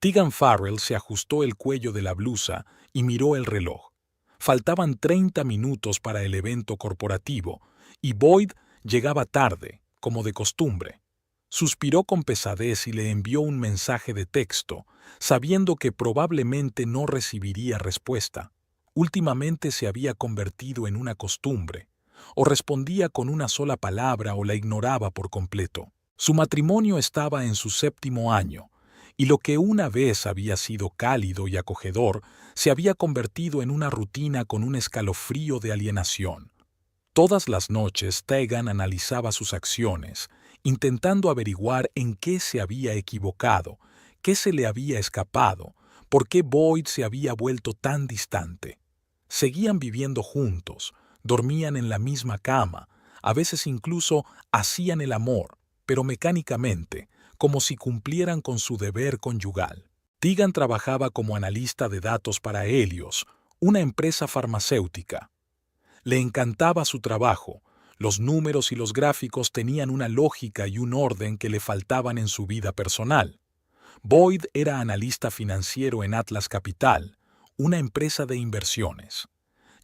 Tegan Farrell se ajustó el cuello de la blusa y miró el reloj. Faltaban 30 minutos para el evento corporativo, y Boyd llegaba tarde, como de costumbre. Suspiró con pesadez y le envió un mensaje de texto, sabiendo que probablemente no recibiría respuesta. Últimamente se había convertido en una costumbre. O respondía con una sola palabra o la ignoraba por completo. Su matrimonio estaba en su 7º año, y lo que una vez había sido cálido y acogedor se había convertido en una rutina con un escalofrío de alienación. Todas las noches Tegan analizaba sus acciones, intentando averiguar en qué se había equivocado, qué se le había escapado, por qué Boyd se había vuelto tan distante. Seguían viviendo juntos, dormían en la misma cama, a veces incluso hacían el amor, pero mecánicamente, como si cumplieran con su deber conyugal. Tegan trabajaba como analista de datos para Helios, una empresa farmacéutica. Le encantaba su trabajo. Los números y los gráficos tenían una lógica y un orden que le faltaban en su vida personal. Boyd era analista financiero en Atlas Capital, una empresa de inversiones.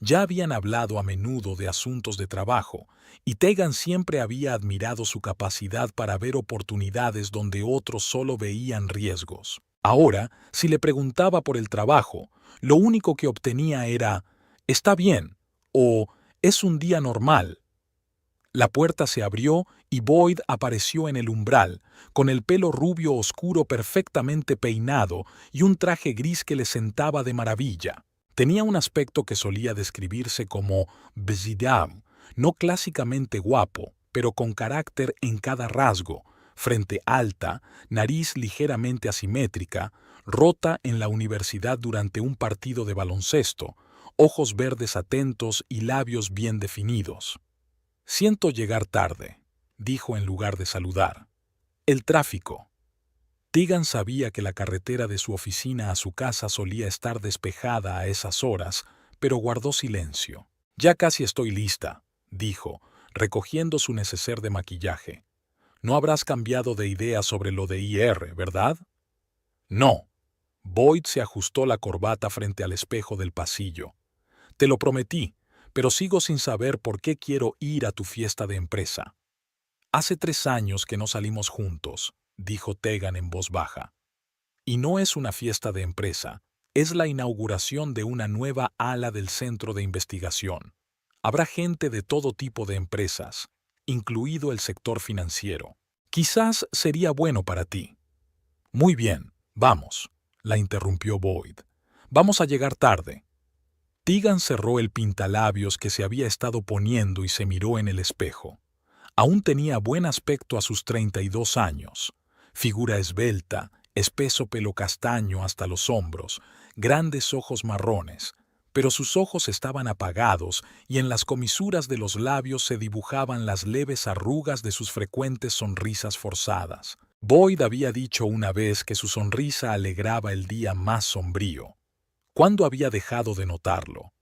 Ya habían hablado a menudo de asuntos de trabajo, y Tegan siempre había admirado su capacidad para ver oportunidades donde otros solo veían riesgos. Ahora, si le preguntaba por el trabajo, lo único que obtenía era «está bien» o «es un día normal». La puerta se abrió y Boyd apareció en el umbral, con el pelo rubio oscuro perfectamente peinado y un traje gris que le sentaba de maravilla. Tenía un aspecto que solía describirse como bzidam, no clásicamente guapo, pero con carácter en cada rasgo, frente alta, nariz ligeramente asimétrica, rota en la universidad durante un partido de baloncesto, ojos verdes atentos y labios bien definidos. «Siento llegar tarde», dijo en lugar de saludar. «El tráfico». Tegan sabía que la carretera de su oficina a su casa solía estar despejada a esas horas, pero guardó silencio. «Ya casi estoy lista», dijo, recogiendo su neceser de maquillaje. «No habrás cambiado de idea sobre lo de IR, ¿verdad?» «No». Boyd se ajustó la corbata frente al espejo del pasillo. «Te lo prometí, pero sigo sin saber por qué quiero ir a tu fiesta de empresa». «Hace 3 años que no salimos juntos», dijo Tegan en voz baja. «Y no es una fiesta de empresa, es la inauguración de una nueva ala del centro de investigación. Habrá gente de todo tipo de empresas, incluido el sector financiero. Quizás sería bueno para ti». «Muy bien, vamos», la interrumpió Boyd. «Vamos a llegar tarde». Tegan cerró el pintalabios que se había estado poniendo y se miró en el espejo. Aún tenía buen aspecto a sus 32 años. Figura esbelta, espeso pelo castaño hasta los hombros, grandes ojos marrones, pero sus ojos estaban apagados y en las comisuras de los labios se dibujaban las leves arrugas de sus frecuentes sonrisas forzadas. Boyd había dicho una vez que su sonrisa alegraba el día más sombrío. ¿Cuándo había dejado de notarlo?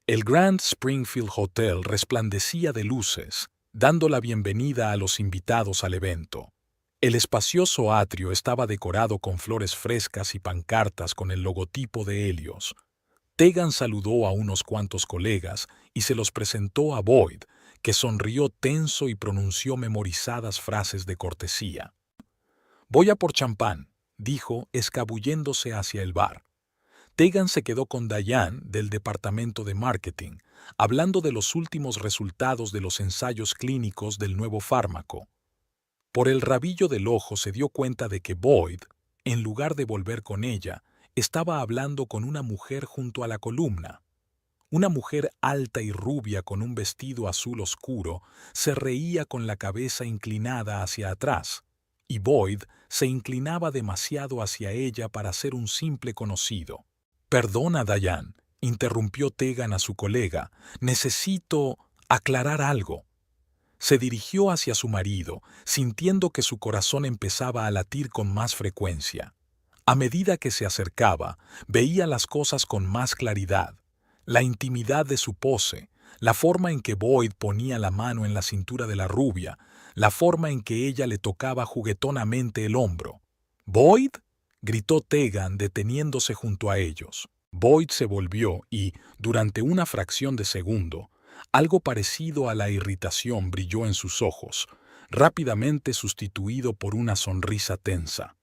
El Grand Springfield Hotel resplandecía de luces, dando la bienvenida a los invitados al evento. El espacioso atrio estaba decorado con flores frescas y pancartas con el logotipo de Helios. Tegan saludó a unos cuantos colegas y se los presentó a Boyd, que sonrió tenso y pronunció memorizadas frases de cortesía. «Voy a por champán», dijo, escabulléndose hacia el bar. Tegan se quedó con Diane del departamento de marketing, hablando de los últimos resultados de los ensayos clínicos del nuevo fármaco. Por el rabillo del ojo se dio cuenta de que Boyd, en lugar de volver con ella, estaba hablando con una mujer junto a la columna. Una mujer alta y rubia con un vestido azul oscuro se reía con la cabeza inclinada hacia atrás, y Boyd se inclinaba demasiado hacia ella para ser un simple conocido. «Perdona, Diane», interrumpió Tegan a su colega, «necesito aclarar algo». Se dirigió hacia su marido, sintiendo que su corazón empezaba a latir con más frecuencia. A medida que se acercaba, veía las cosas con más claridad. La intimidad de su pose, la forma en que Boyd ponía la mano en la cintura de la rubia, la forma en que ella le tocaba juguetonamente el hombro. «¿Boyd?», gritó Tegan deteniéndose junto a ellos. Boyd se volvió y, durante una fracción de segundo, algo parecido a la irritación brilló en sus ojos, rápidamente sustituido por una sonrisa tensa.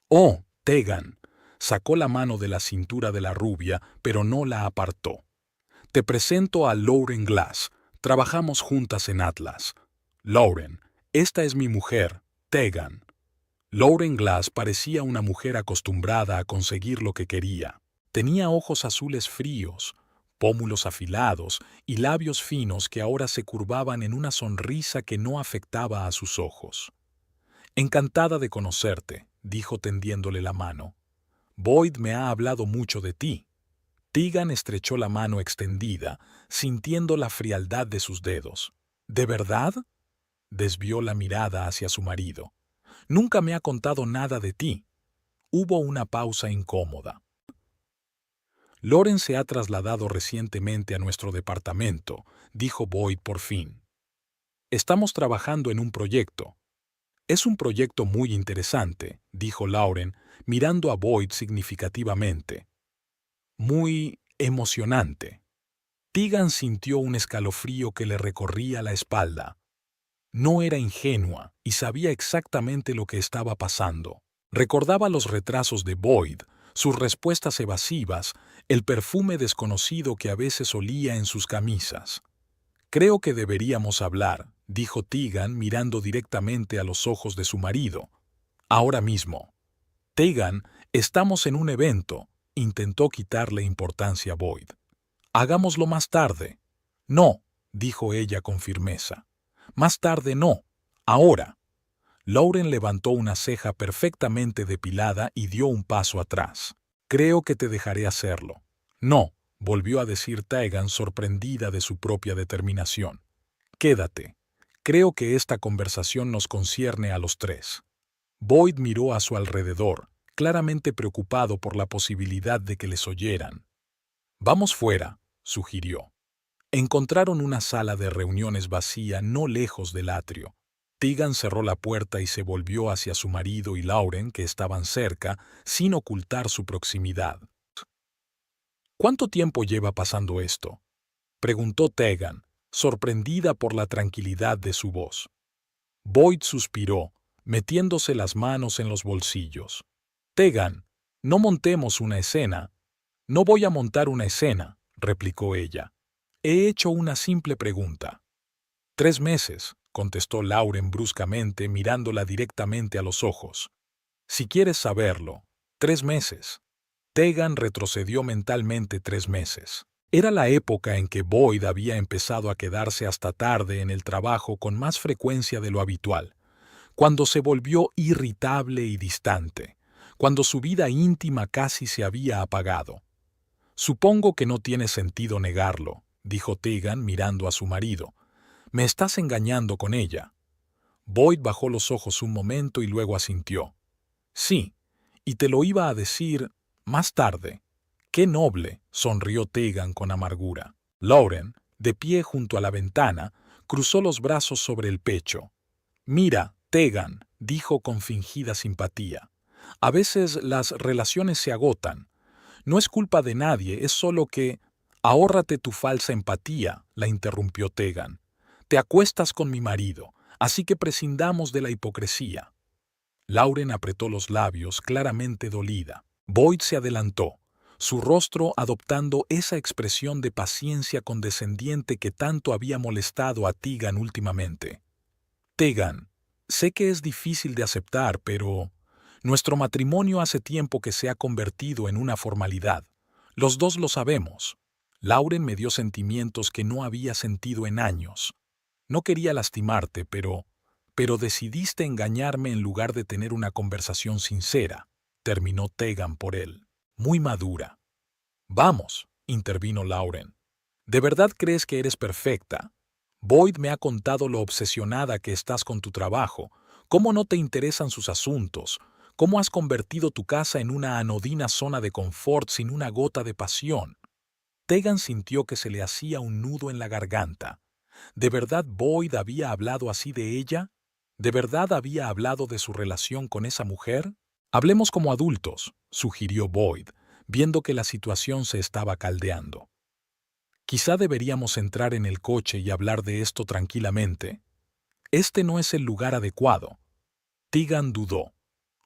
«Oh, Tegan», sacó la mano de la cintura de la rubia, pero no la apartó. «Te presento a Lauren Glass. Trabajamos juntas en Atlas. Lauren, esta es mi mujer, Tegan». Lauren Glass parecía una mujer acostumbrada a conseguir lo que quería. Tenía ojos azules fríos, pómulos afilados y labios finos que ahora se curvaban en una sonrisa que no afectaba a sus ojos. «Encantada de conocerte», dijo tendiéndole la mano. «Boyd me ha hablado mucho de ti». Tegan estrechó la mano extendida, sintiendo la frialdad de sus dedos. «¿De verdad?», desvió la mirada hacia su marido. «Nunca me ha contado nada de ti». Hubo una pausa incómoda. «Lauren se ha trasladado recientemente a nuestro departamento», dijo Boyd por fin. «Estamos trabajando en un proyecto». «Es un proyecto muy interesante», dijo Lauren, mirando a Boyd significativamente. «Muy emocionante». Tegan sintió un escalofrío que le recorría la espalda. No era ingenua y sabía exactamente lo que estaba pasando. Recordaba los retrasos de Boyd, sus respuestas evasivas, el perfume desconocido que a veces olía en sus camisas. «Creo que deberíamos hablar», dijo Tegan mirando directamente a los ojos de su marido. «Ahora mismo». «Tegan, estamos en un evento», intentó quitarle importancia a Boyd. «Hagámoslo más tarde». «No», dijo ella con firmeza. «Más tarde no. Ahora». Lauren levantó una ceja perfectamente depilada y dio un paso atrás. «Creo que te dejaré hacerlo». «No», volvió a decir Tegan sorprendida de su propia determinación. «Quédate. Creo que esta conversación nos concierne a los tres». Boyd miró a su alrededor, claramente preocupado por la posibilidad de que les oyeran. «Vamos fuera», sugirió. Encontraron una sala de reuniones vacía no lejos del atrio. Tegan cerró la puerta y se volvió hacia su marido y Lauren, que estaban cerca, sin ocultar su proximidad. «¿Cuánto tiempo lleva pasando esto?», preguntó Tegan, sorprendida por la tranquilidad de su voz. Boyd suspiró, metiéndose las manos en los bolsillos. «Tegan, no montemos una escena». «No voy a montar una escena», replicó ella. «He hecho una simple pregunta». «3 meses», contestó Lauren bruscamente mirándola directamente a los ojos. «Si quieres saberlo, 3 meses». Tegan retrocedió mentalmente 3 meses. Era la época en que Boyd había empezado a quedarse hasta tarde en el trabajo con más frecuencia de lo habitual, cuando se volvió irritable y distante, cuando su vida íntima casi se había apagado. «Supongo que no tiene sentido negarlo», dijo Tegan mirando a su marido. «Me estás engañando con ella». Boyd bajó los ojos un momento y luego asintió. «Sí, y te lo iba a decir más tarde». «Qué noble», sonrió Tegan con amargura. Lauren, de pie junto a la ventana, cruzó los brazos sobre el pecho. «Mira, Tegan», dijo con fingida simpatía. «A veces las relaciones se agotan. No es culpa de nadie, es solo que...» «Ahórrate tu falsa empatía», la interrumpió Tegan. «Te acuestas con mi marido, así que prescindamos de la hipocresía». Lauren apretó los labios, claramente dolida. Boyd se adelantó, su rostro adoptando esa expresión de paciencia condescendiente que tanto había molestado a Tegan últimamente. «Tegan, sé que es difícil de aceptar, pero nuestro matrimonio hace tiempo que se ha convertido en una formalidad. Los dos lo sabemos». Lauren me dio sentimientos que no había sentido en años. «No quería lastimarte, pero decidiste engañarme en lugar de tener una conversación sincera», terminó Tegan por él. «Muy madura». «Vamos», intervino Lauren. «¿De verdad crees que eres perfecta? Boyd me ha contado lo obsesionada que estás con tu trabajo, cómo no te interesan sus asuntos, cómo has convertido tu casa en una anodina zona de confort sin una gota de pasión». Tegan sintió que se le hacía un nudo en la garganta. ¿De verdad Boyd había hablado así de ella? ¿De verdad había hablado de su relación con esa mujer? Hablemos como adultos, sugirió Boyd, viendo que la situación se estaba caldeando. Quizá deberíamos entrar en el coche y hablar de esto tranquilamente. Este no es el lugar adecuado. Tegan dudó.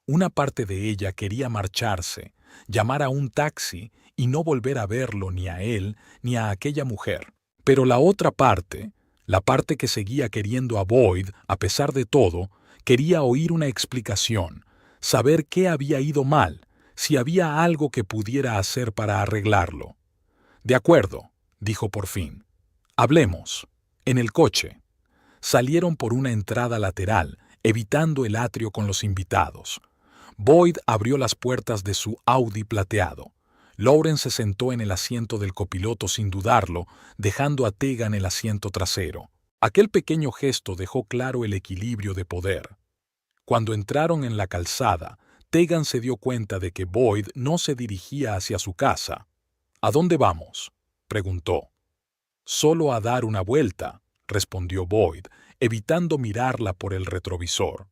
Una parte de ella quería marcharse, llamar a un taxi y no volver a verlo ni a él ni a aquella mujer. Pero la otra parte, la parte que seguía queriendo a Boyd a pesar de todo, quería oír una explicación, saber qué había ido mal, si había algo que pudiera hacer para arreglarlo. De acuerdo, dijo por fin. Hablemos. En el coche. Salieron por una entrada lateral, evitando el atrio con los invitados. Boyd abrió las puertas de su Audi plateado. Lauren se sentó en el asiento del copiloto sin dudarlo, dejando a Tegan el asiento trasero. Aquel pequeño gesto dejó claro el equilibrio de poder. Cuando entraron en la calzada, Tegan se dio cuenta de que Boyd no se dirigía hacia su casa. ¿A dónde vamos?, preguntó. Solo a dar una vuelta, respondió Boyd, evitando mirarla por el retrovisor.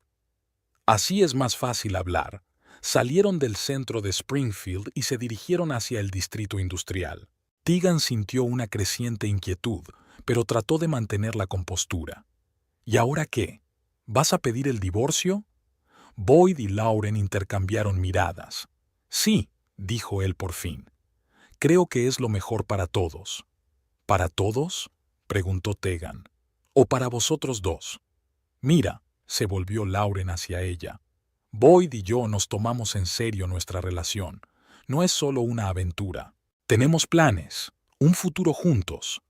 Así es más fácil hablar. Salieron del centro de Springfield y se dirigieron hacia el distrito industrial. Tegan sintió una creciente inquietud, pero trató de mantener la compostura. ¿Y ahora qué? ¿Vas a pedir el divorcio? Boyd y Lauren intercambiaron miradas. Sí, dijo él por fin. Creo que es lo mejor para todos. ¿Para todos?, preguntó Tegan. ¿O para vosotros dos? Mira, se volvió Lauren hacia ella. Boyd y yo nos tomamos en serio nuestra relación. No es solo una aventura. Tenemos planes, un futuro juntos.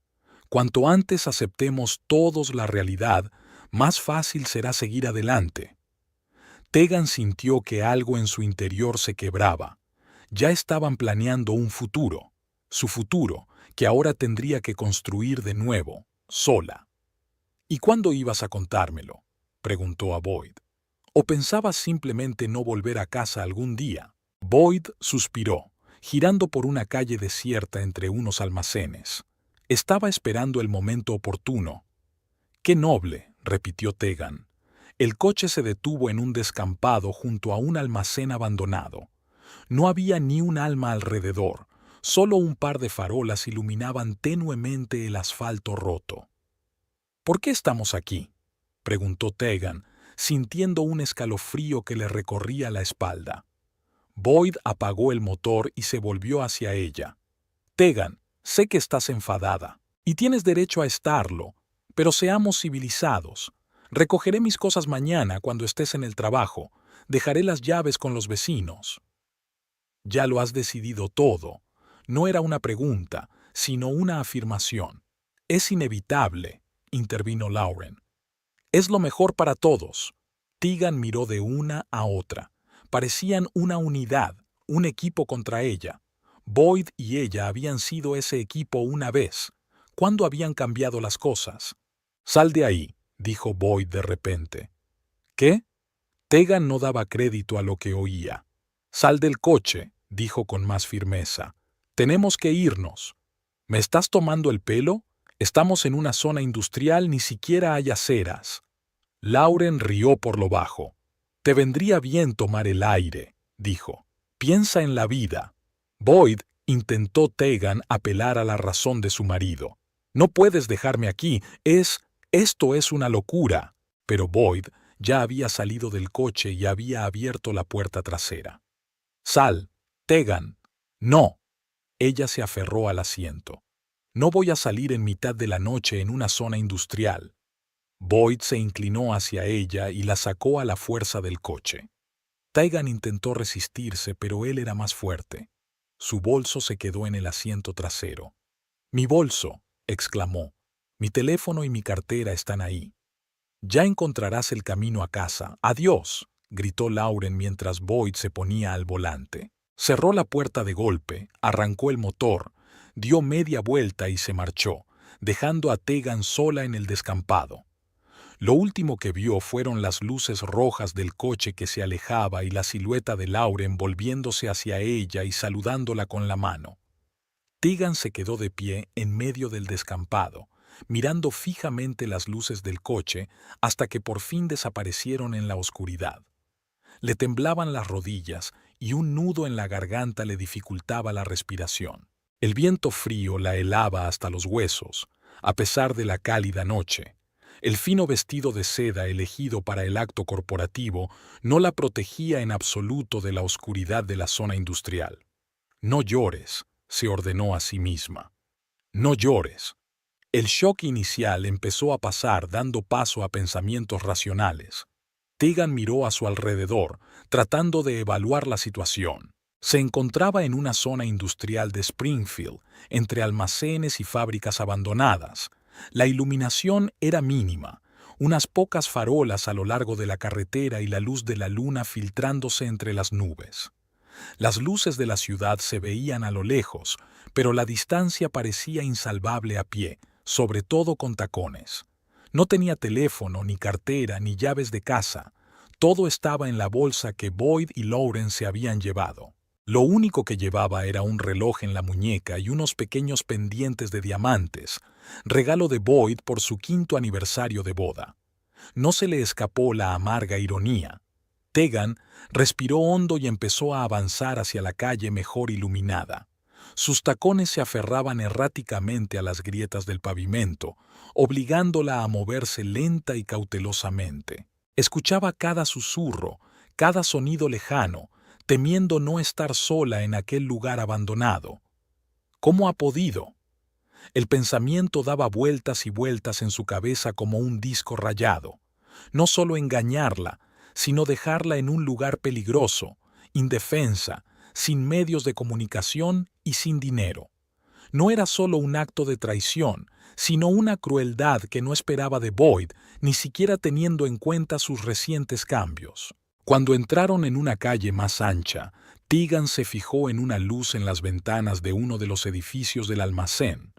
Cuanto antes aceptemos todos la realidad, más fácil será seguir adelante. Tegan sintió que algo en su interior se quebraba. Ya estaban planeando un futuro, su futuro, que ahora tendría que construir de nuevo, sola. ¿Y cuándo ibas a contármelo?, preguntó a Boyd. ¿O pensabas simplemente no volver a casa algún día? Boyd suspiró, girando por una calle desierta entre unos almacenes. Estaba esperando el momento oportuno. ¡Qué noble!, repitió Tegan. El coche se detuvo en un descampado junto a un almacén abandonado. No había ni un alma alrededor, solo un par de farolas iluminaban tenuemente el asfalto roto. ¿Por qué estamos aquí?, preguntó Tegan, sintiendo un escalofrío que le recorría la espalda. Boyd apagó el motor y se volvió hacia ella. Tegan, sé que estás enfadada, y tienes derecho a estarlo, pero seamos civilizados. Recogeré mis cosas mañana cuando estés en el trabajo. Dejaré las llaves con los vecinos. Ya lo has decidido todo. No era una pregunta, sino una afirmación. Es inevitable, intervino Lauren. Es lo mejor para todos. Tegan miró de una a otra. Parecían una unidad, un equipo contra ella. Boyd y ella habían sido ese equipo una vez. ¿Cuándo habían cambiado las cosas? Sal de ahí, dijo Boyd de repente. ¿Qué? Tegan no daba crédito a lo que oía. Sal del coche, dijo con más firmeza. Tenemos que irnos. ¿Me estás tomando el pelo? Estamos en una zona industrial, ni siquiera hay aceras. Lauren rió por lo bajo. Te vendría bien tomar el aire, dijo. Piensa en la vida. Boyd intentó Tegan apelar a la razón de su marido. No puedes dejarme aquí, esto es una locura. Pero Boyd ya había salido del coche y había abierto la puerta trasera. Sal, Tegan. No. Ella se aferró al asiento. No voy a salir en mitad de la noche en una zona industrial. Boyd se inclinó hacia ella y la sacó a la fuerza del coche. Tegan intentó resistirse, pero él era más fuerte. Su bolso se quedó en el asiento trasero. «Mi bolso», exclamó. «Mi teléfono y mi cartera están ahí». «Ya encontrarás el camino a casa. Adiós», gritó Lauren mientras Boyd se ponía al volante. Cerró la puerta de golpe, arrancó el motor, dio media vuelta y se marchó, dejando a Tegan sola en el descampado. Lo último que vio fueron las luces rojas del coche que se alejaba y la silueta de Lauren volviéndose hacia ella y saludándola con la mano. Tegan se quedó de pie en medio del descampado, mirando fijamente las luces del coche hasta que por fin desaparecieron en la oscuridad. Le temblaban las rodillas y un nudo en la garganta le dificultaba la respiración. El viento frío la helaba hasta los huesos, a pesar de la cálida noche. El fino vestido de seda elegido para el acto corporativo no la protegía en absoluto de la oscuridad de la zona industrial. «No llores», se ordenó a sí misma. «No llores». El shock inicial empezó a pasar dando paso a pensamientos racionales. Tegan miró a su alrededor, tratando de evaluar la situación. Se encontraba en una zona industrial de Springfield, entre almacenes y fábricas abandonadas. La iluminación era mínima, unas pocas farolas a lo largo de la carretera y la luz de la luna filtrándose entre las nubes. Las luces de la ciudad se veían a lo lejos, pero la distancia parecía insalvable a pie, sobre todo con tacones. No tenía teléfono, ni cartera, ni llaves de casa. Todo estaba en la bolsa que Boyd y Lauren se habían llevado. Lo único que llevaba era un reloj en la muñeca y unos pequeños pendientes de diamantes, regalo de Boyd por su 5º aniversario de boda. No se le escapó la amarga ironía. Tegan respiró hondo y empezó a avanzar hacia la calle mejor iluminada. Sus tacones se aferraban erráticamente a las grietas del pavimento, obligándola a moverse lenta y cautelosamente. Escuchaba cada susurro, cada sonido lejano, temiendo no estar sola en aquel lugar abandonado. ¿Cómo ha podido? El pensamiento daba vueltas y vueltas en su cabeza como un disco rayado. No solo engañarla, sino dejarla en un lugar peligroso, indefensa, sin medios de comunicación y sin dinero. No era solo un acto de traición, sino una crueldad que no esperaba de Boyd, ni siquiera teniendo en cuenta sus recientes cambios. Cuando entraron en una calle más ancha, Tegan se fijó en una luz en las ventanas de uno de los edificios del almacén.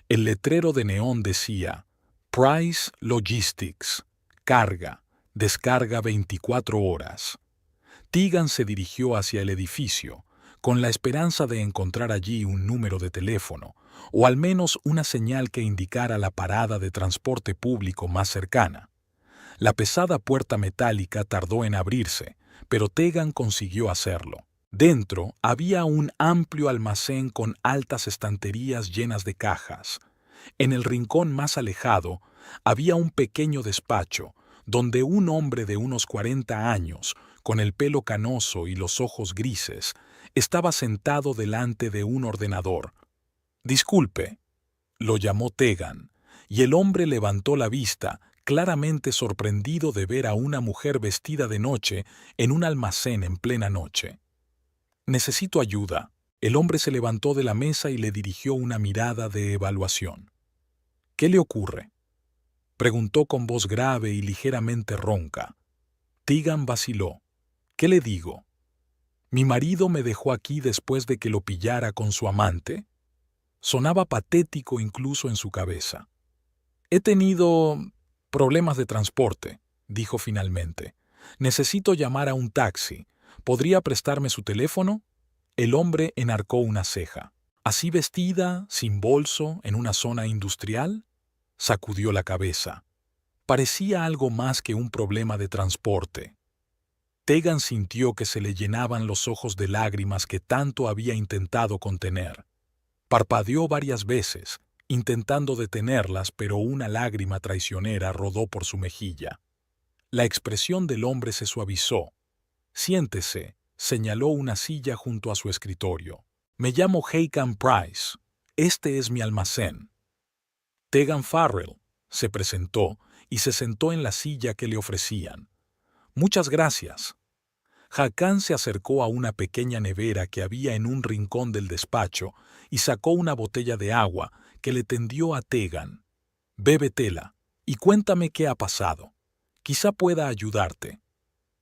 El letrero de neón decía: Price Logistics, carga, descarga 24 horas. Tegan se dirigió hacia el edificio, con la esperanza de encontrar allí un número de teléfono, o al menos una señal que indicara la parada de transporte público más cercana. La pesada puerta metálica tardó en abrirse, pero Tegan consiguió hacerlo. Dentro había un amplio almacén con altas estanterías llenas de cajas. En el rincón más alejado había un pequeño despacho, donde un hombre de unos 40 años, con el pelo canoso y los ojos grises, estaba sentado delante de un ordenador. «Disculpe», lo llamó Tegan, y el hombre levantó la vista, claramente sorprendido de ver a una mujer vestida de noche en un almacén en plena noche. «Necesito ayuda». El hombre se levantó de la mesa y le dirigió una mirada de evaluación. «¿Qué le ocurre?», preguntó con voz grave y ligeramente ronca. Tegan vaciló. «¿Qué le digo? ¿Mi marido me dejó aquí después de que lo pillara con su amante?». Sonaba patético incluso en su cabeza. «He tenido problemas de transporte», dijo finalmente. «Necesito llamar a un taxi. ¿Podría prestarme su teléfono?». El hombre enarcó una ceja. «¿Así vestida, sin bolso, en una zona industrial?». Sacudió la cabeza. Parecía algo más que un problema de transporte. Tegan sintió que se le llenaban los ojos de lágrimas que tanto había intentado contener. Parpadeó varias veces, intentando detenerlas, pero una lágrima traicionera rodó por su mejilla. La expresión del hombre se suavizó. «Siéntese», señaló una silla junto a su escritorio. «Me llamo Hakan Price. Este es mi almacén». Tegan Farrell se presentó y se sentó en la silla que le ofrecían. «Muchas gracias». Hakan se acercó a una pequeña nevera que había en un rincón del despacho y sacó una botella de agua que le tendió a Tegan. «Bébetela y cuéntame qué ha pasado. Quizá pueda ayudarte».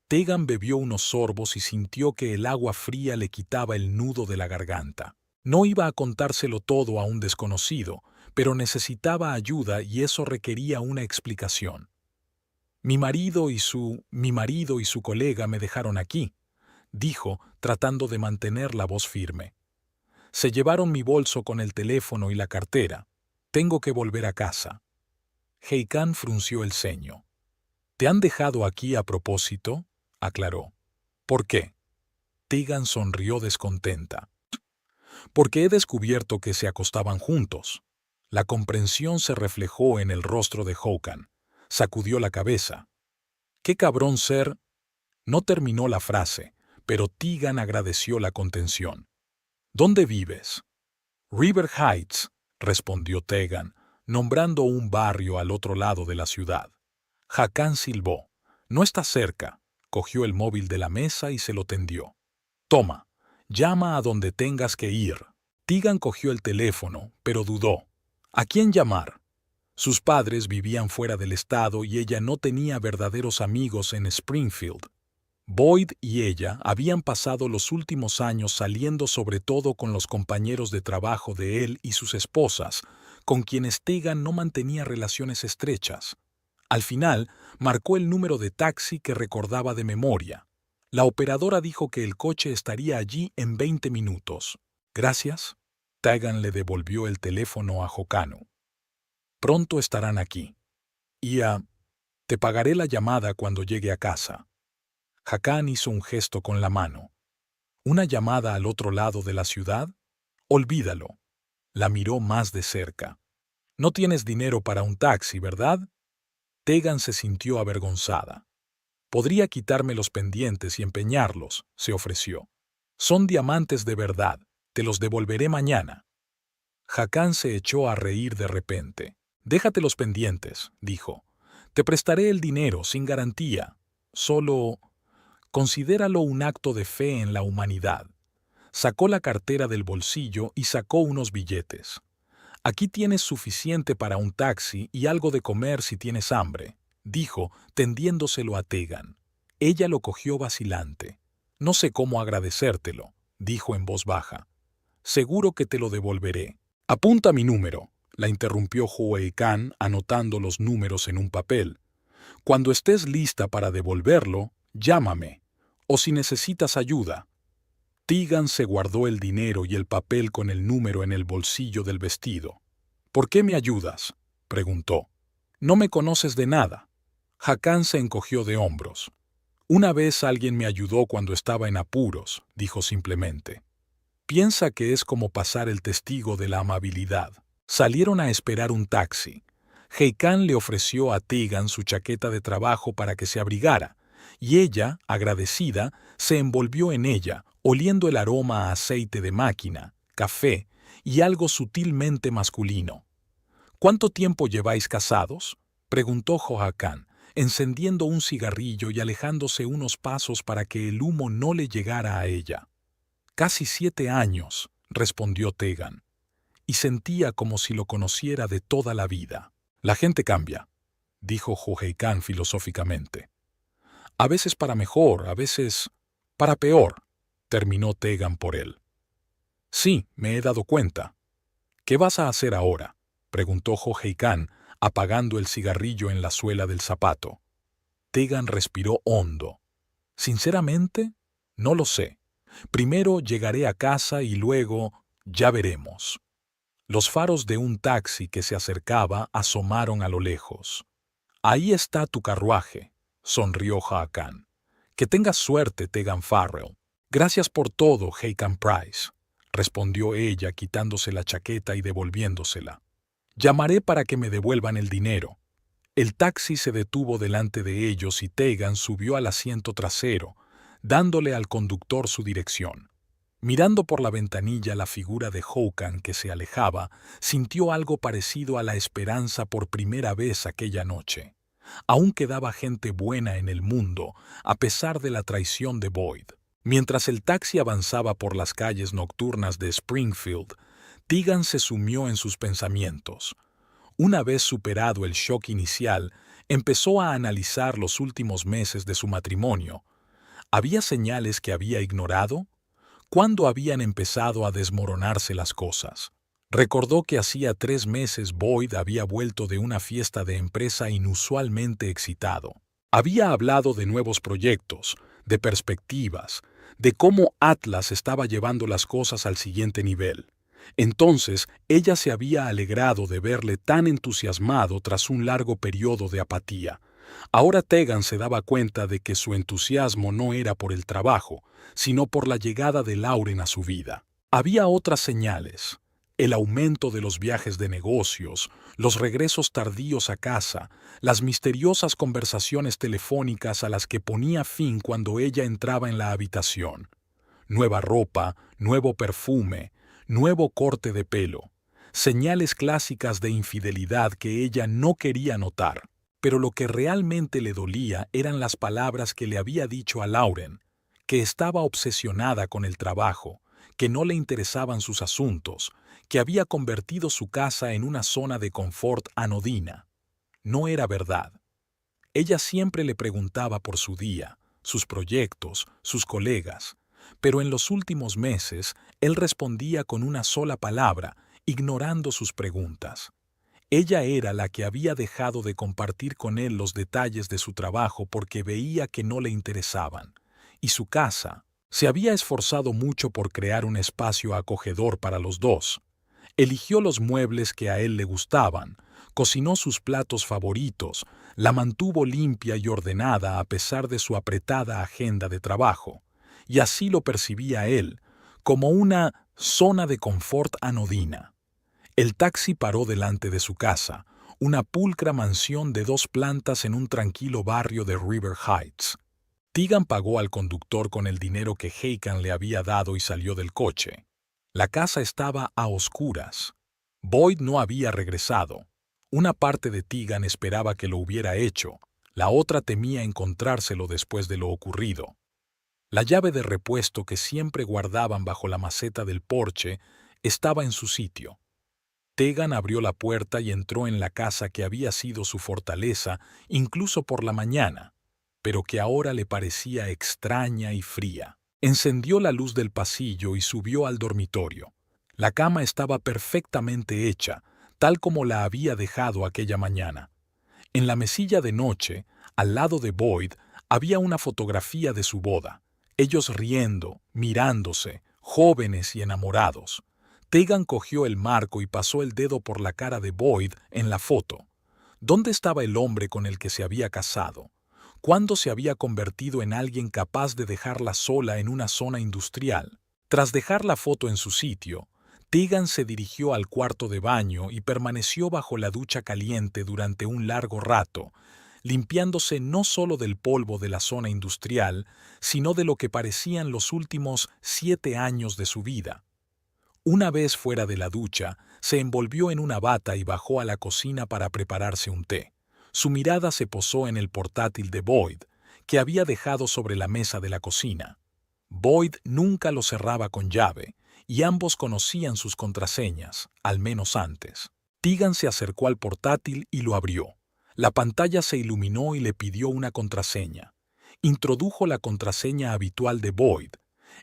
Tegan bebió unos sorbos y sintió que el agua fría le quitaba el nudo de la garganta. No iba a contárselo todo a un desconocido, pero necesitaba ayuda y eso requería una explicación. Mi marido y su colega me dejaron aquí», dijo, tratando de mantener la voz firme. «Se llevaron mi bolso con el teléfono y la cartera. Tengo que volver a casa». Hakan frunció el ceño. «¿Te han dejado aquí a propósito?», aclaró. ¿Por qué? Tegan sonrió descontenta. Porque he descubierto que se acostaban juntos. La comprensión se reflejó en el rostro de Hokan. Sacudió la cabeza. ¡Qué cabrón ser! No terminó la frase, pero Tegan agradeció la contención. ¿Dónde vives? River Heights, respondió Tegan, nombrando un barrio al otro lado de la ciudad. Hakan silbó. No está cerca. Cogió el móvil de la mesa y se lo tendió. Toma, llama a donde tengas que ir. Tegan cogió el teléfono, pero dudó. ¿A quién llamar? Sus padres vivían fuera del estado y ella no tenía verdaderos amigos en Springfield. Boyd y ella habían pasado los últimos años saliendo sobre todo con los compañeros de trabajo de él y sus esposas, con quienes Tegan no mantenía relaciones estrechas. Al final, marcó el número de taxi que recordaba de memoria. La operadora dijo que el coche estaría allí en 20 minutos. Gracias. Tegan le devolvió el teléfono a Jocano. Pronto estarán aquí. Te pagaré la llamada cuando llegue a casa. Hakan hizo un gesto con la mano. ¿Una llamada al otro lado de la ciudad? Olvídalo. La miró más de cerca. No tienes dinero para un taxi, ¿verdad? Tegan se sintió avergonzada. Podría quitarme los pendientes y empeñarlos, se ofreció. Son diamantes de verdad. Te los devolveré mañana. Hakan se echó a reír de repente. Déjate los pendientes, dijo. Te prestaré el dinero sin garantía. Solo considéralo un acto de fe en la humanidad. Sacó la cartera del bolsillo y sacó unos billetes. Aquí tienes suficiente para un taxi y algo de comer si tienes hambre, dijo, tendiéndoselo a Tegan. Ella lo cogió vacilante. No sé cómo agradecértelo, dijo en voz baja. Seguro que te lo devolveré. Apunta mi número, la interrumpió Huey Khan anotando los números en un papel. Cuando estés lista para devolverlo, llámame, o si necesitas ayuda. Tegan se guardó el dinero y el papel con el número en el bolsillo del vestido. ¿Por qué me ayudas?, preguntó. No me conoces de nada. Hakan se encogió de hombros. Una vez alguien me ayudó cuando estaba en apuros, dijo simplemente. Piensa que es como pasar el testigo de la amabilidad. Salieron a esperar un taxi. Hakan le ofreció a Tegan su chaqueta de trabajo para que se abrigara, y ella, agradecida, se envolvió en ella, oliendo el aroma a aceite de máquina, café y algo sutilmente masculino. ¿Cuánto tiempo lleváis casados?, preguntó Hakan, encendiendo un cigarrillo y alejándose unos pasos para que el humo no le llegara a ella. Casi 7 años, respondió Tegan, y sentía como si lo conociera de toda la vida. La gente cambia, dijo Hakan filosóficamente. A veces para mejor, a veces para peor, terminó Tegan por él. Sí, me he dado cuenta. ¿Qué vas a hacer ahora?, preguntó Hakan, apagando el cigarrillo en la suela del zapato. Tegan respiró hondo. Sinceramente, no lo sé. Primero llegaré a casa y luego ya veremos. Los faros de un taxi que se acercaba asomaron a lo lejos. Ahí está tu carruaje, sonrió Hakan. Que tengas suerte, Tegan Farrell. Gracias por todo, Hakan Price, respondió ella quitándose la chaqueta y devolviéndosela. Llamaré para que me devuelvan el dinero. El taxi se detuvo delante de ellos y Tegan subió al asiento trasero, dándole al conductor su dirección. Mirando por la ventanilla la figura de Hakan que se alejaba, sintió algo parecido a la esperanza por primera vez aquella noche. Aún quedaba gente buena en el mundo, a pesar de la traición de Boyd. Mientras el taxi avanzaba por las calles nocturnas de Springfield, Tegan se sumió en sus pensamientos. Una vez superado el shock inicial, empezó a analizar los últimos meses de su matrimonio. ¿Había señales que había ignorado? ¿Cuándo habían empezado a desmoronarse las cosas? Recordó que hacía 3 meses Boyd había vuelto de una fiesta de empresa inusualmente excitado. Había hablado de nuevos proyectos, de perspectivas, de cómo Atlas estaba llevando las cosas al siguiente nivel. Entonces, ella se había alegrado de verle tan entusiasmado tras un largo periodo de apatía, Ahora Tegan se daba cuenta de que su entusiasmo no era por el trabajo, sino por la llegada de Lauren a su vida. Había otras señales: el aumento de los viajes de negocios, los regresos tardíos a casa, las misteriosas conversaciones telefónicas a las que ponía fin cuando ella entraba en la habitación. Nueva ropa, nuevo perfume, nuevo corte de pelo. Señales clásicas de infidelidad que ella no quería notar. Pero lo que realmente le dolía eran las palabras que le había dicho a Lauren, que estaba obsesionada con el trabajo, que no le interesaban sus asuntos, que había convertido su casa en una zona de confort anodina. No era verdad. Ella siempre le preguntaba por su día, sus proyectos, sus colegas, pero en los últimos meses él respondía con una sola palabra, ignorando sus preguntas. Ella era la que había dejado de compartir con él los detalles de su trabajo porque veía que no le interesaban, y su casa. Se había esforzado mucho por crear un espacio acogedor para los dos. Eligió los muebles que a él le gustaban, cocinó sus platos favoritos, la mantuvo limpia y ordenada a pesar de su apretada agenda de trabajo, y así lo percibía él, como una zona de confort anodina. El taxi paró delante de su casa, una pulcra mansión de 2 plantas en un tranquilo barrio de River Heights. Tegan pagó al conductor con el dinero que Hakan le había dado y salió del coche. La casa estaba a oscuras. Boyd no había regresado. Una parte de Tegan esperaba que lo hubiera hecho, la otra temía encontrárselo después de lo ocurrido. La llave de repuesto que siempre guardaban bajo la maceta del porche estaba en su sitio. Tegan abrió la puerta y entró en la casa que había sido su fortaleza incluso por la mañana, pero que ahora le parecía extraña y fría. Encendió la luz del pasillo y subió al dormitorio. La cama estaba perfectamente hecha, tal como la había dejado aquella mañana. En la mesilla de noche, al lado de Boyd, había una fotografía de su boda. Ellos riendo, mirándose, jóvenes y enamorados. Tegan cogió el marco y pasó el dedo por la cara de Boyd en la foto. ¿Dónde estaba el hombre con el que se había casado? ¿Cuándo se había convertido en alguien capaz de dejarla sola en una zona industrial? Tras dejar la foto en su sitio, Tegan se dirigió al cuarto de baño y permaneció bajo la ducha caliente durante un largo rato, limpiándose no solo del polvo de la zona industrial, sino de lo que parecían los últimos 7 años de su vida. Una vez fuera de la ducha, se envolvió en una bata y bajó a la cocina para prepararse un té. Su mirada se posó en el portátil de Boyd, que había dejado sobre la mesa de la cocina. Boyd nunca lo cerraba con llave, y ambos conocían sus contraseñas, al menos antes. Tegan se acercó al portátil y lo abrió. La pantalla se iluminó y le pidió una contraseña. Introdujo la contraseña habitual de Boyd,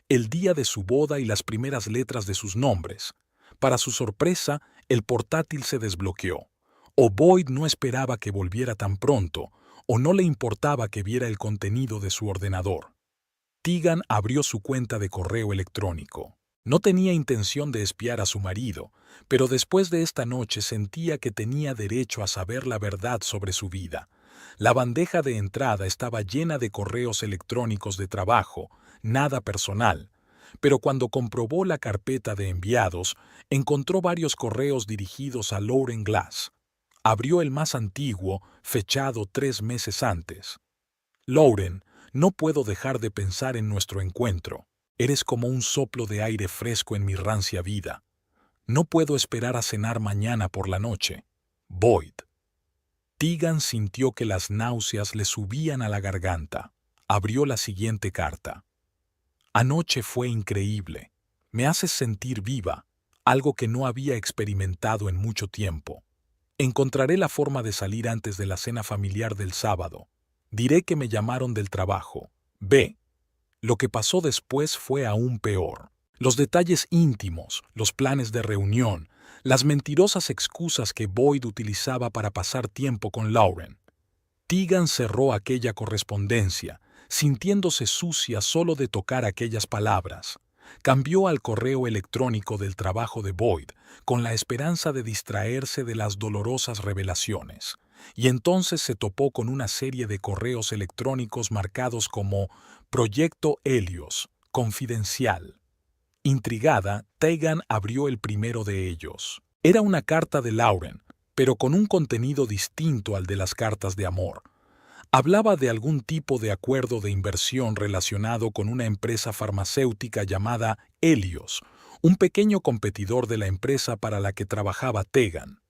el día de su boda y las primeras letras de sus nombres. Para su sorpresa, el portátil se desbloqueó. O Boyd no esperaba que volviera tan pronto, o no le importaba que viera el contenido de su ordenador. Tegan abrió su cuenta de correo electrónico. No tenía intención de espiar a su marido, pero después de esta noche sentía que tenía derecho a saber la verdad sobre su vida. La bandeja de entrada estaba llena de correos electrónicos de trabajo, nada personal, pero cuando comprobó la carpeta de enviados, encontró varios correos dirigidos a Lauren Glass. Abrió el más antiguo, fechado 3 meses antes. Lauren, no puedo dejar de pensar en nuestro encuentro. Eres como un soplo de aire fresco en mi rancia vida. No puedo esperar a cenar mañana por la noche. Boyd. Tegan sintió que las náuseas le subían a la garganta. Abrió la siguiente carta. Anoche fue increíble. Me haces sentir viva, algo que no había experimentado en mucho tiempo. Encontraré la forma de salir antes de la cena familiar del sábado. Diré que me llamaron del trabajo. B. Lo que pasó después fue aún peor. Los detalles íntimos, los planes de reunión, las mentirosas excusas que Boyd utilizaba para pasar tiempo con Lauren. Tegan cerró aquella correspondencia, sintiéndose sucia solo de tocar aquellas palabras. Cambió al correo electrónico del trabajo de Boyd, con la esperanza de distraerse de las dolorosas revelaciones. y entonces se topó con una serie de correos electrónicos marcados como Proyecto Helios, confidencial. Intrigada, Tegan abrió el primero de ellos. Era una carta de Lauren, pero con un contenido distinto al de las cartas de amor. Hablaba de algún tipo de acuerdo de inversión relacionado con una empresa farmacéutica llamada Helios, un pequeño competidor de la empresa para la que trabajaba Tegan.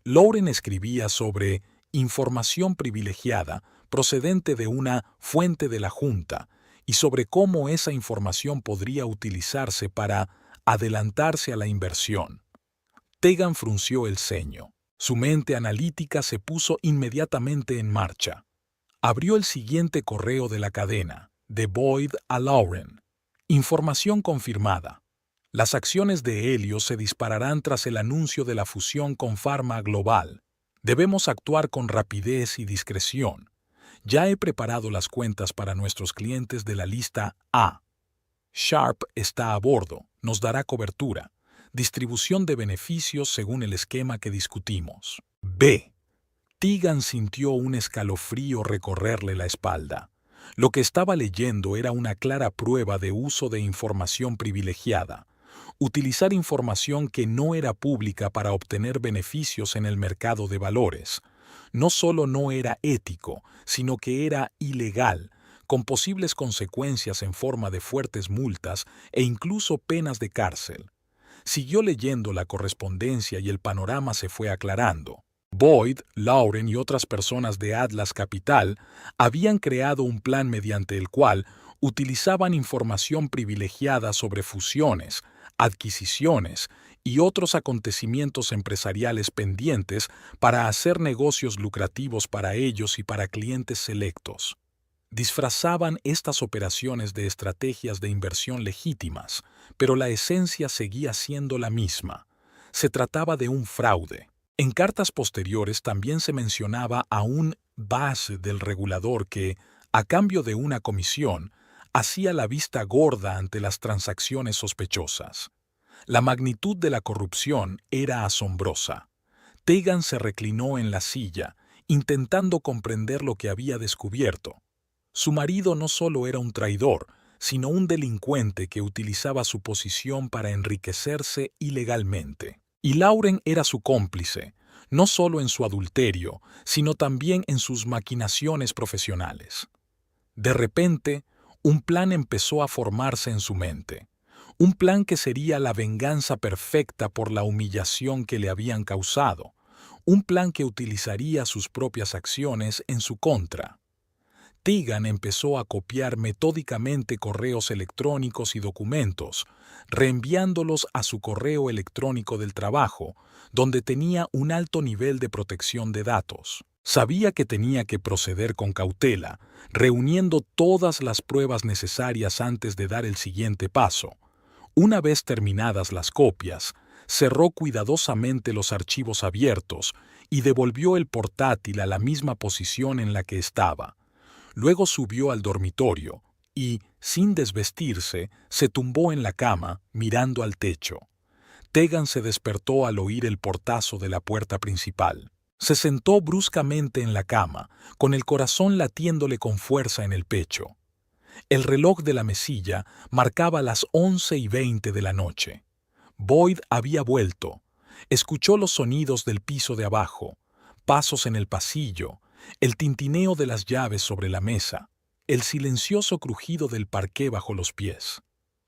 Lauren escribía sobre información privilegiada procedente de una fuente de la Junta y sobre cómo esa información podría utilizarse para adelantarse a la inversión. Tegan frunció el ceño. Su mente analítica se puso inmediatamente en marcha. Abrió el siguiente correo de la cadena, de Boyd a Lauren. Información confirmada. Las acciones de Helios se dispararán tras el anuncio de la fusión con Pharma Global. Debemos actuar con rapidez y discreción. Ya he preparado las cuentas para nuestros clientes de la lista A. Sharp está a bordo, nos dará cobertura. Distribución de beneficios según el esquema que discutimos. B. Tegan sintió un escalofrío recorrerle la espalda. Lo que estaba leyendo era una clara prueba de uso de información privilegiada. Utilizar información que no era pública para obtener beneficios en el mercado de valores. No solo no era ético, sino que era ilegal, con posibles consecuencias en forma de fuertes multas e incluso penas de cárcel. Siguió leyendo la correspondencia y el panorama se fue aclarando. Boyd, Lauren y otras personas de Atlas Capital habían creado un plan mediante el cual utilizaban información privilegiada sobre fusiones, adquisiciones y otros acontecimientos empresariales pendientes para hacer negocios lucrativos para ellos y para clientes selectos. Disfrazaban estas operaciones de estrategias de inversión legítimas, pero la esencia seguía siendo la misma. Se trataba de un fraude. En cartas posteriores también se mencionaba a un base del regulador que, a cambio de una comisión, hacía la vista gorda ante las transacciones sospechosas. La magnitud de la corrupción era asombrosa. Tegan se reclinó en la silla, intentando comprender lo que había descubierto. Su marido no solo era un traidor, sino un delincuente que utilizaba su posición para enriquecerse ilegalmente. Y Lauren era su cómplice, no solo en su adulterio, sino también en sus maquinaciones profesionales. De repente, un plan empezó a formarse en su mente. Un plan que sería la venganza perfecta por la humillación que le habían causado. Un plan que utilizaría sus propias acciones en su contra. Tegan empezó a copiar metódicamente correos electrónicos y documentos, reenviándolos a su correo electrónico del trabajo, donde tenía un alto nivel de protección de datos. Sabía que tenía que proceder con cautela, reuniendo todas las pruebas necesarias antes de dar el siguiente paso. Una vez terminadas las copias, cerró cuidadosamente los archivos abiertos y devolvió el portátil a la misma posición en la que estaba. Luego subió al dormitorio y, sin desvestirse, se tumbó en la cama, mirando al techo. Tegan se despertó al oír el portazo de la puerta principal. Se sentó bruscamente en la cama, con el corazón latiéndole con fuerza en el pecho. El reloj de la mesilla marcaba las 11:20 de la noche. Boyd había vuelto. Escuchó los sonidos del piso de abajo, pasos en el pasillo, el tintineo de las llaves sobre la mesa, el silencioso crujido del parqué bajo los pies.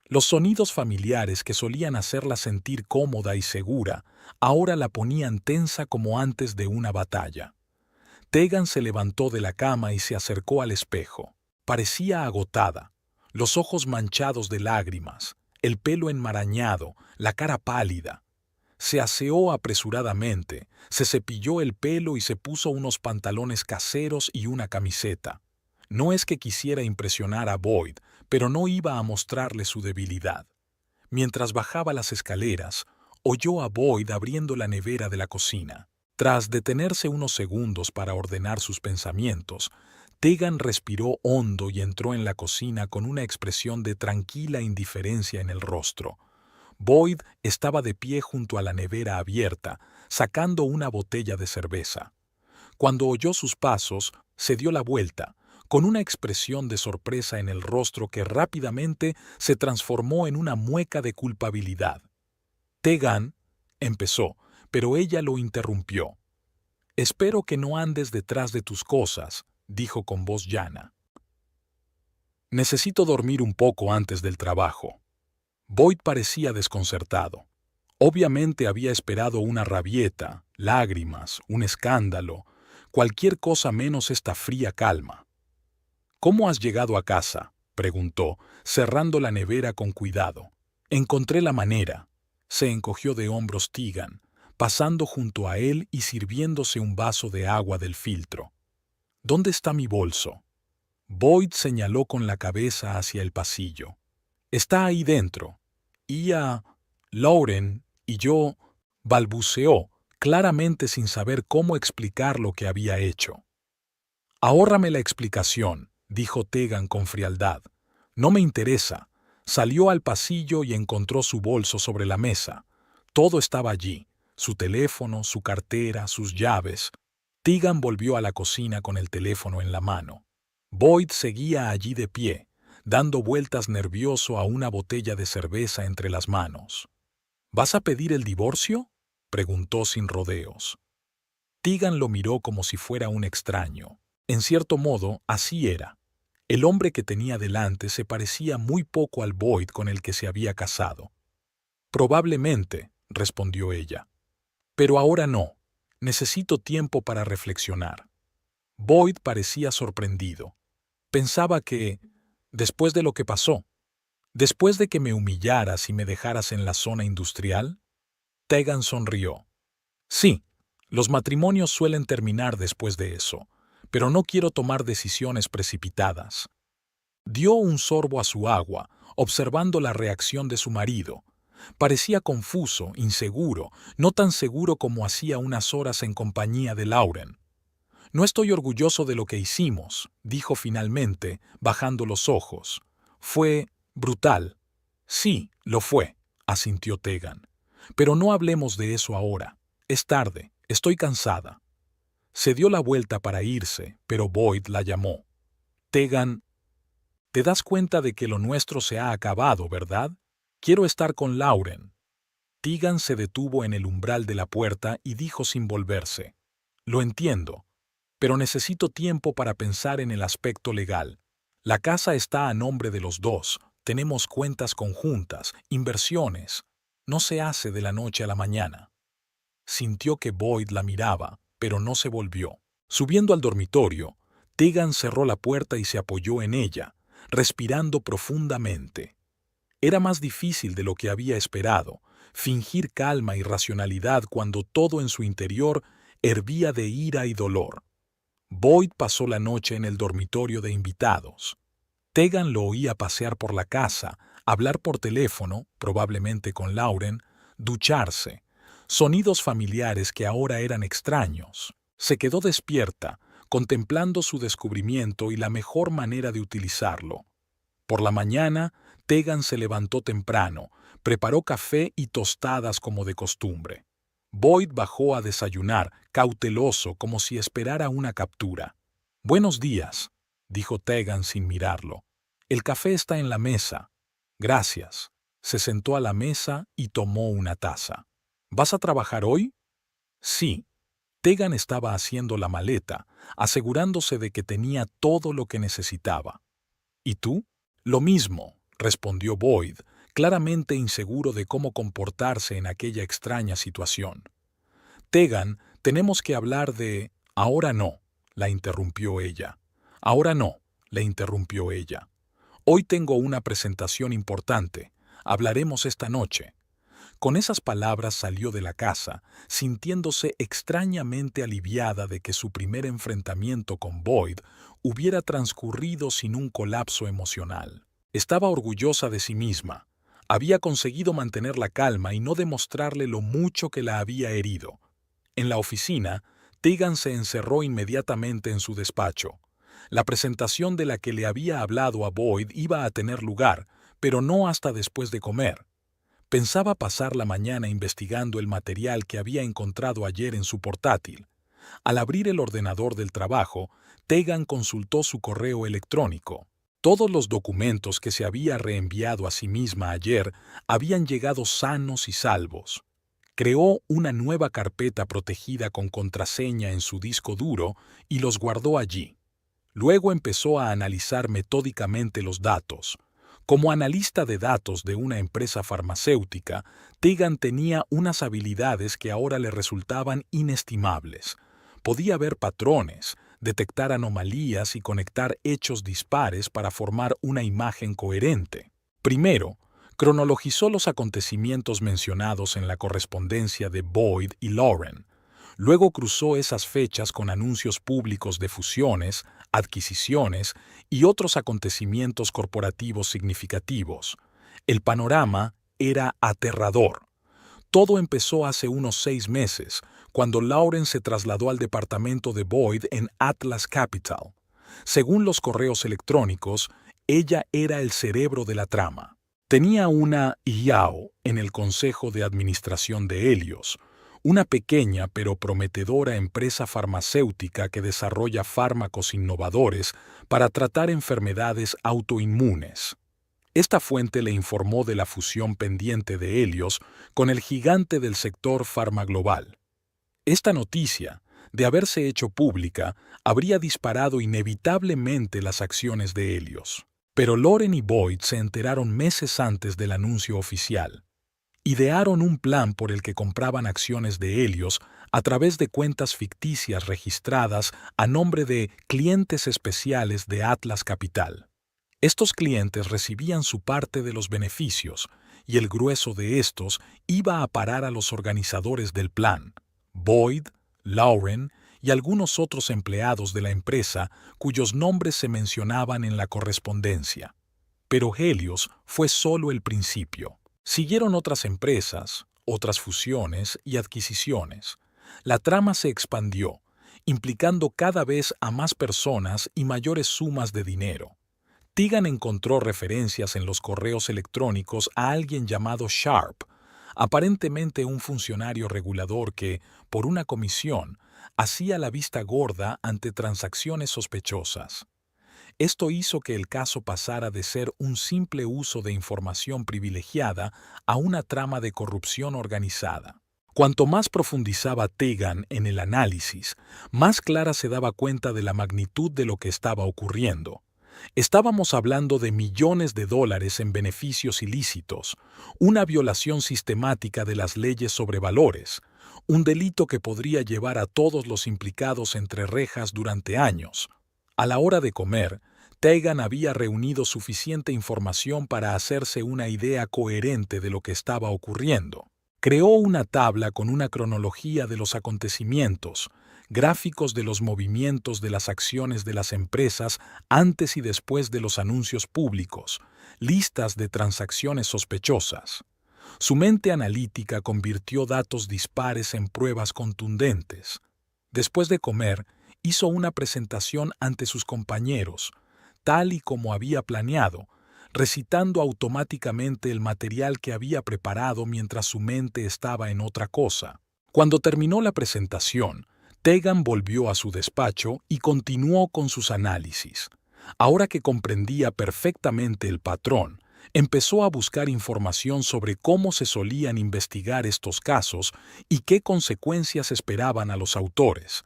Los sonidos familiares que solían hacerla sentir cómoda y segura, ahora la ponían tensa como antes de una batalla. Tegan se levantó de la cama y se acercó al espejo. Parecía agotada, los ojos manchados de lágrimas, el pelo enmarañado, la cara pálida. Se aseó apresuradamente, se cepilló el pelo y se puso unos pantalones caseros y una camiseta. No es que quisiera impresionar a Boyd, pero no iba a mostrarle su debilidad. Mientras bajaba las escaleras, oyó a Boyd abriendo la nevera de la cocina. Tras detenerse unos segundos para ordenar sus pensamientos, Tegan respiró hondo y entró en la cocina con una expresión de tranquila indiferencia en el rostro. Boyd estaba de pie junto a la nevera abierta, sacando una botella de cerveza. Cuando oyó sus pasos, se dio la vuelta, con una expresión de sorpresa en el rostro que rápidamente se transformó en una mueca de culpabilidad. Tegan empezó, pero ella lo interrumpió. «Espero que no andes detrás de tus cosas», dijo con voz llana. «Necesito dormir un poco antes del trabajo». Boyd parecía desconcertado. Obviamente había esperado una rabieta, lágrimas, un escándalo, cualquier cosa menos esta fría calma. «¿Cómo has llegado a casa?», preguntó, cerrando la nevera con cuidado. «Encontré la manera», se encogió de hombros Tegan, pasando junto a él y sirviéndose un vaso de agua del filtro. «¿Dónde está mi bolso?». Boyd señaló con la cabeza hacia el pasillo. «Está ahí dentro. Y Lauren y yo», balbuceó, claramente sin saber cómo explicar lo que había hecho. «Ahórrame la explicación», dijo Tegan con frialdad. «No me interesa». Salió al pasillo y encontró su bolso sobre la mesa. Todo estaba allí: su teléfono, su cartera, sus llaves. Tegan volvió a la cocina con el teléfono en la mano. Boyd seguía allí de pie, dando vueltas nervioso a una botella de cerveza entre las manos. «¿Vas a pedir el divorcio?», preguntó sin rodeos. Tegan lo miró como si fuera un extraño. En cierto modo, así era. El hombre que tenía delante se parecía muy poco al Boyd con el que se había casado. «Probablemente», respondió ella. «Pero ahora no. Necesito tiempo para reflexionar». Boyd parecía sorprendido. Pensaba que, después de lo que pasó, después de que me humillaras y me dejaras en la zona industrial. Tegan sonrió. «Sí, los matrimonios suelen terminar después de eso, pero no quiero tomar decisiones precipitadas». Dio un sorbo a su agua, observando la reacción de su marido. Parecía confuso, inseguro, no tan seguro como hacía unas horas en compañía de Lauren. «No estoy orgulloso de lo que hicimos», dijo finalmente, bajando los ojos. «Fue brutal». «Sí, lo fue», asintió Tegan. «Pero no hablemos de eso ahora. Es tarde, estoy cansada». Se dio la vuelta para irse, pero Boyd la llamó. «Tegan, te das cuenta de que lo nuestro se ha acabado, ¿verdad? Quiero estar con Lauren». Tegan se detuvo en el umbral de la puerta y dijo sin volverse. «Lo entiendo, pero necesito tiempo para pensar en el aspecto legal. La casa está a nombre de los dos, tenemos cuentas conjuntas, inversiones. No se hace de la noche a la mañana». Sintió que Boyd la miraba, pero no se volvió. Subiendo al dormitorio, Tegan cerró la puerta y se apoyó en ella, respirando profundamente. Era más difícil de lo que había esperado, fingir calma y racionalidad cuando todo en su interior hervía de ira y dolor. Boyd pasó la noche en el dormitorio de invitados. Tegan lo oía pasear por la casa, hablar por teléfono, probablemente con Lauren, ducharse. Sonidos familiares que ahora eran extraños. Se quedó despierta, contemplando su descubrimiento y la mejor manera de utilizarlo. Por la mañana, Tegan se levantó temprano, preparó café y tostadas como de costumbre. Boyd bajó a desayunar, cauteloso, como si esperara una captura. «Buenos días», dijo Tegan sin mirarlo. «El café está en la mesa». «Gracias». Se sentó a la mesa y tomó una taza. «¿Vas a trabajar hoy?». «Sí». Tegan estaba haciendo la maleta, asegurándose de que tenía todo lo que necesitaba. «¿Y tú?». «Lo mismo», respondió Boyd, claramente inseguro de cómo comportarse en aquella extraña situación. «Tegan, tenemos que hablar de...». «Ahora no», la interrumpió ella. «Ahora no», le interrumpió ella. «Hoy tengo una presentación importante. Hablaremos esta noche». Con esas palabras salió de la casa, sintiéndose extrañamente aliviada de que su primer enfrentamiento con Boyd hubiera transcurrido sin un colapso emocional. Estaba orgullosa de sí misma. Había conseguido mantener la calma y no demostrarle lo mucho que la había herido. En la oficina, Tegan se encerró inmediatamente en su despacho. La presentación de la que le había hablado a Boyd iba a tener lugar, pero no hasta después de comer. Pensaba pasar la mañana investigando el material que había encontrado ayer en su portátil. Al abrir el ordenador del trabajo, Tegan consultó su correo electrónico. Todos los documentos que se había reenviado a sí misma ayer habían llegado sanos y salvos. Creó una nueva carpeta protegida con contraseña en su disco duro y los guardó allí. Luego empezó a analizar metódicamente los datos. Como analista de datos de una empresa farmacéutica, Tegan tenía unas habilidades que ahora le resultaban inestimables. Podía ver patrones, detectar anomalías y conectar hechos dispares para formar una imagen coherente. Primero, cronologizó los acontecimientos mencionados en la correspondencia de Boyd y Lauren. Luego cruzó esas fechas con anuncios públicos de fusiones, adquisiciones y otros acontecimientos corporativos significativos. El panorama era aterrador. Todo empezó hace unos 6 meses, cuando Lauren se trasladó al departamento de Boyd en Atlas Capital. Según los correos electrónicos, ella era el cerebro de la trama. Tenía una IAO en el Consejo de Administración de Helios, una pequeña pero prometedora empresa farmacéutica que desarrolla fármacos innovadores para tratar enfermedades autoinmunes. Esta fuente le informó de la fusión pendiente de Helios con el gigante del sector farmaglobal. Esta noticia, de haberse hecho pública, habría disparado inevitablemente las acciones de Helios. Pero Lauren y Boyd se enteraron meses antes del anuncio oficial. Idearon un plan por el que compraban acciones de Helios a través de cuentas ficticias registradas a nombre de clientes especiales de Atlas Capital. Estos clientes recibían su parte de los beneficios, y el grueso de estos iba a parar a los organizadores del plan, Boyd, Lauren y algunos otros empleados de la empresa cuyos nombres se mencionaban en la correspondencia. Pero Helios fue solo el principio. Siguieron otras empresas, otras fusiones y adquisiciones. La trama se expandió, implicando cada vez a más personas y mayores sumas de dinero. Tegan encontró referencias en los correos electrónicos a alguien llamado Sharp, aparentemente un funcionario regulador que, por una comisión, hacía la vista gorda ante transacciones sospechosas. Esto hizo que el caso pasara de ser un simple uso de información privilegiada a una trama de corrupción organizada. Cuanto más profundizaba Tegan en el análisis, más clara se daba cuenta de la magnitud de lo que estaba ocurriendo. Estábamos hablando de millones de dólares en beneficios ilícitos, una violación sistemática de las leyes sobre valores, un delito que podría llevar a todos los implicados entre rejas durante años. A la hora de comer, Tegan había reunido suficiente información para hacerse una idea coherente de lo que estaba ocurriendo. Creó una tabla con una cronología de los acontecimientos, gráficos de los movimientos de las acciones de las empresas antes y después de los anuncios públicos, listas de transacciones sospechosas. Su mente analítica convirtió datos dispares en pruebas contundentes. Después de comer, hizo una presentación ante sus compañeros, tal y como había planeado, recitando automáticamente el material que había preparado mientras su mente estaba en otra cosa. Cuando terminó la presentación, Tegan volvió a su despacho y continuó con sus análisis. Ahora que comprendía perfectamente el patrón, empezó a buscar información sobre cómo se solían investigar estos casos y qué consecuencias esperaban a los autores.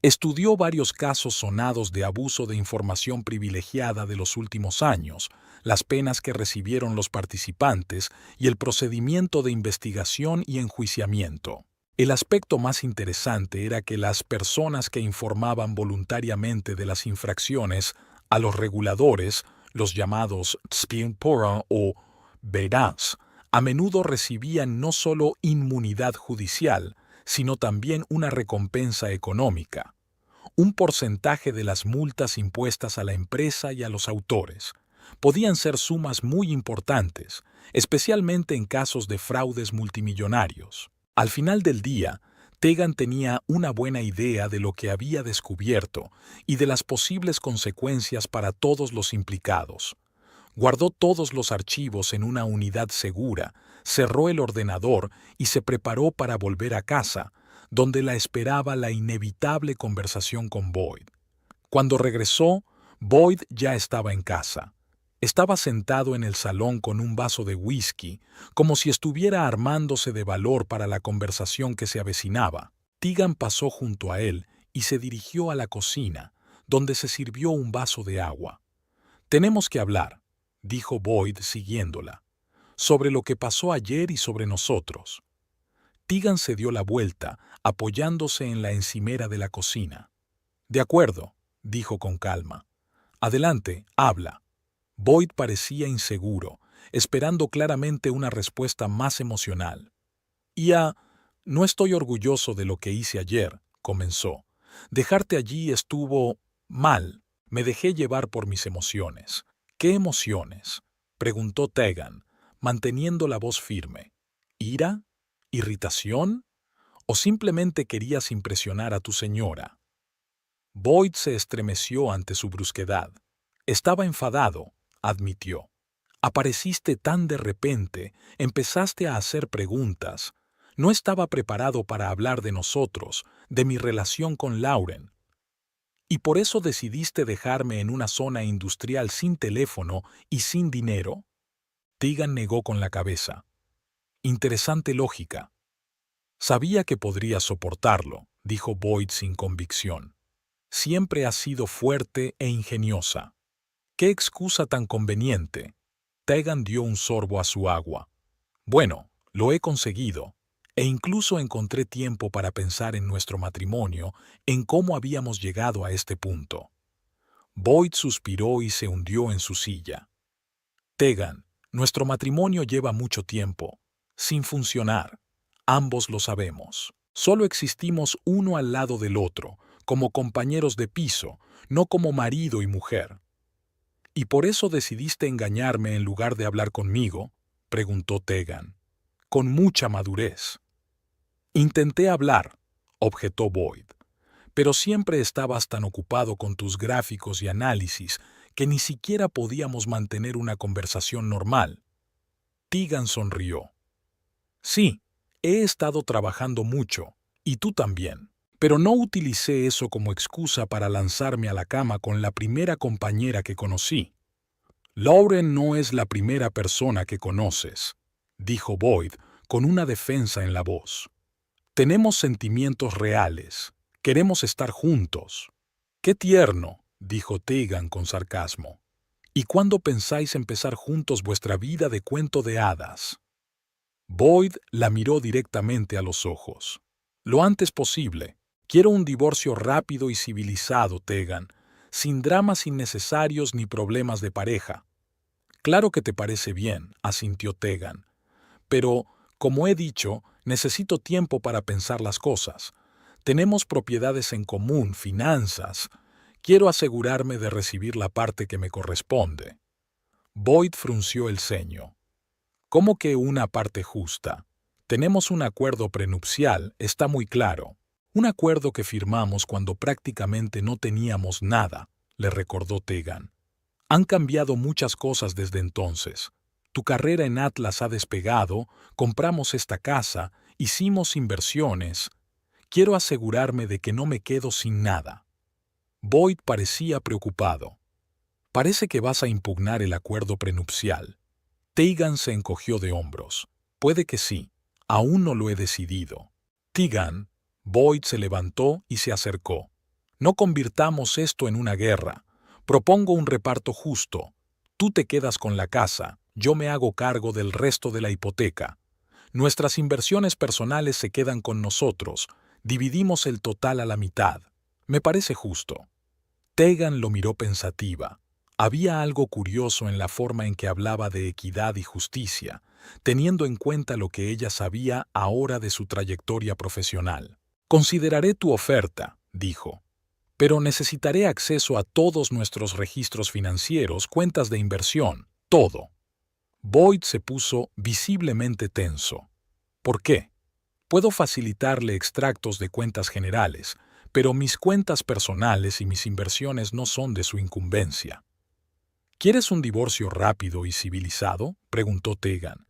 Estudió varios casos sonados de abuso de información privilegiada de los últimos años, las penas que recibieron los participantes y el procedimiento de investigación y enjuiciamiento. El aspecto más interesante era que las personas que informaban voluntariamente de las infracciones a los reguladores, los llamados Spionpora o Vedas, a menudo recibían no solo inmunidad judicial, sino también una recompensa económica, un porcentaje de las multas impuestas a la empresa y a los autores. Podían ser sumas muy importantes, especialmente en casos de fraudes multimillonarios. Al final del día, Tegan tenía una buena idea de lo que había descubierto y de las posibles consecuencias para todos los implicados. Guardó todos los archivos en una unidad segura, cerró el ordenador y se preparó para volver a casa, donde la esperaba la inevitable conversación con Boyd. Cuando regresó, Boyd ya estaba en casa. Estaba sentado en el salón con un vaso de whisky, como si estuviera armándose de valor para la conversación que se avecinaba. Tegan pasó junto a él y se dirigió a la cocina, donde se sirvió un vaso de agua. «Tenemos que hablar», dijo Boyd siguiéndola, «sobre lo que pasó ayer y sobre nosotros». Tegan se dio la vuelta, apoyándose en la encimera de la cocina. «De acuerdo», dijo con calma. «Adelante, habla». Boyd parecía inseguro, esperando claramente una respuesta más emocional. No estoy orgulloso de lo que hice ayer», comenzó. «Dejarte allí estuvo mal. Me dejé llevar por mis emociones». «¿Qué emociones?», preguntó Tegan, manteniendo la voz firme. «¿Ira? ¿Irritación? ¿O simplemente querías impresionar a tu señora?». Boyd se estremeció ante su brusquedad. «Estaba enfadado», admitió. «Apareciste tan de repente, empezaste a hacer preguntas. No estaba preparado para hablar de nosotros, de mi relación con Lauren. ¿Y por eso decidiste dejarme en una zona industrial sin teléfono y sin dinero?». Tegan negó con la cabeza. «Interesante lógica». «Sabía que podrías soportarlo», dijo Boyd sin convicción. «Siempre has sido fuerte e ingeniosa». «¿Qué excusa tan conveniente?». Tegan dio un sorbo a su agua. «Bueno, lo he conseguido. E incluso encontré tiempo para pensar en nuestro matrimonio, en cómo habíamos llegado a este punto». Boyd suspiró y se hundió en su silla. «Tegan, nuestro matrimonio lleva mucho tiempo, sin funcionar. Ambos lo sabemos. Solo existimos uno al lado del otro, como compañeros de piso, no como marido y mujer». «¿Y por eso decidiste engañarme en lugar de hablar conmigo?», preguntó Tegan. «Con mucha madurez». «Intenté hablar», objetó Boyd, «pero siempre estabas tan ocupado con tus gráficos y análisis que ni siquiera podíamos mantener una conversación normal». Tegan sonrió. «Sí, he estado trabajando mucho, y tú también. Pero no utilicé eso como excusa para lanzarme a la cama con la primera compañera que conocí». «Lauren no es la primera persona que conoces», dijo Boyd con una defensa en la voz. «Tenemos sentimientos reales. Queremos estar juntos». «Qué tierno», dijo Tegan con sarcasmo. «¿Y cuándo pensáis empezar juntos vuestra vida de cuento de hadas?». Boyd la miró directamente a los ojos. «Lo antes posible. Quiero un divorcio rápido y civilizado, Tegan, sin dramas innecesarios ni problemas de pareja». «Claro que te parece bien», asintió Tegan. «Pero, como he dicho, necesito tiempo para pensar las cosas. Tenemos propiedades en común, finanzas. Quiero asegurarme de recibir la parte que me corresponde». Boyd frunció el ceño. «¿Cómo que una parte justa? Tenemos un acuerdo prenupcial, está muy claro. Un acuerdo que firmamos cuando prácticamente no teníamos nada», le recordó Tegan. «Han cambiado muchas cosas desde entonces. Tu carrera en Atlas ha despegado, compramos esta casa, hicimos inversiones. Quiero asegurarme de que no me quedo sin nada». Boyd parecía preocupado. «Parece que vas a impugnar el acuerdo prenupcial». Tegan se encogió de hombros. «Puede que sí. Aún no lo he decidido». «Tegan», Boyd se levantó y se acercó. «No convirtamos esto en una guerra. Propongo un reparto justo. Tú te quedas con la casa, yo me hago cargo del resto de la hipoteca. Nuestras inversiones personales se quedan con nosotros. Dividimos el total a la mitad. Me parece justo». Tegan lo miró pensativa. Había algo curioso en la forma en que hablaba de equidad y justicia, teniendo en cuenta lo que ella sabía ahora de su trayectoria profesional. «Consideraré tu oferta», dijo. «Pero necesitaré acceso a todos nuestros registros financieros, cuentas de inversión, todo». Boyd se puso visiblemente tenso. «¿Por qué?». «Puedo facilitarle extractos de cuentas generales, pero mis cuentas personales y mis inversiones no son de su incumbencia». «¿Quieres un divorcio rápido y civilizado?», preguntó Tegan.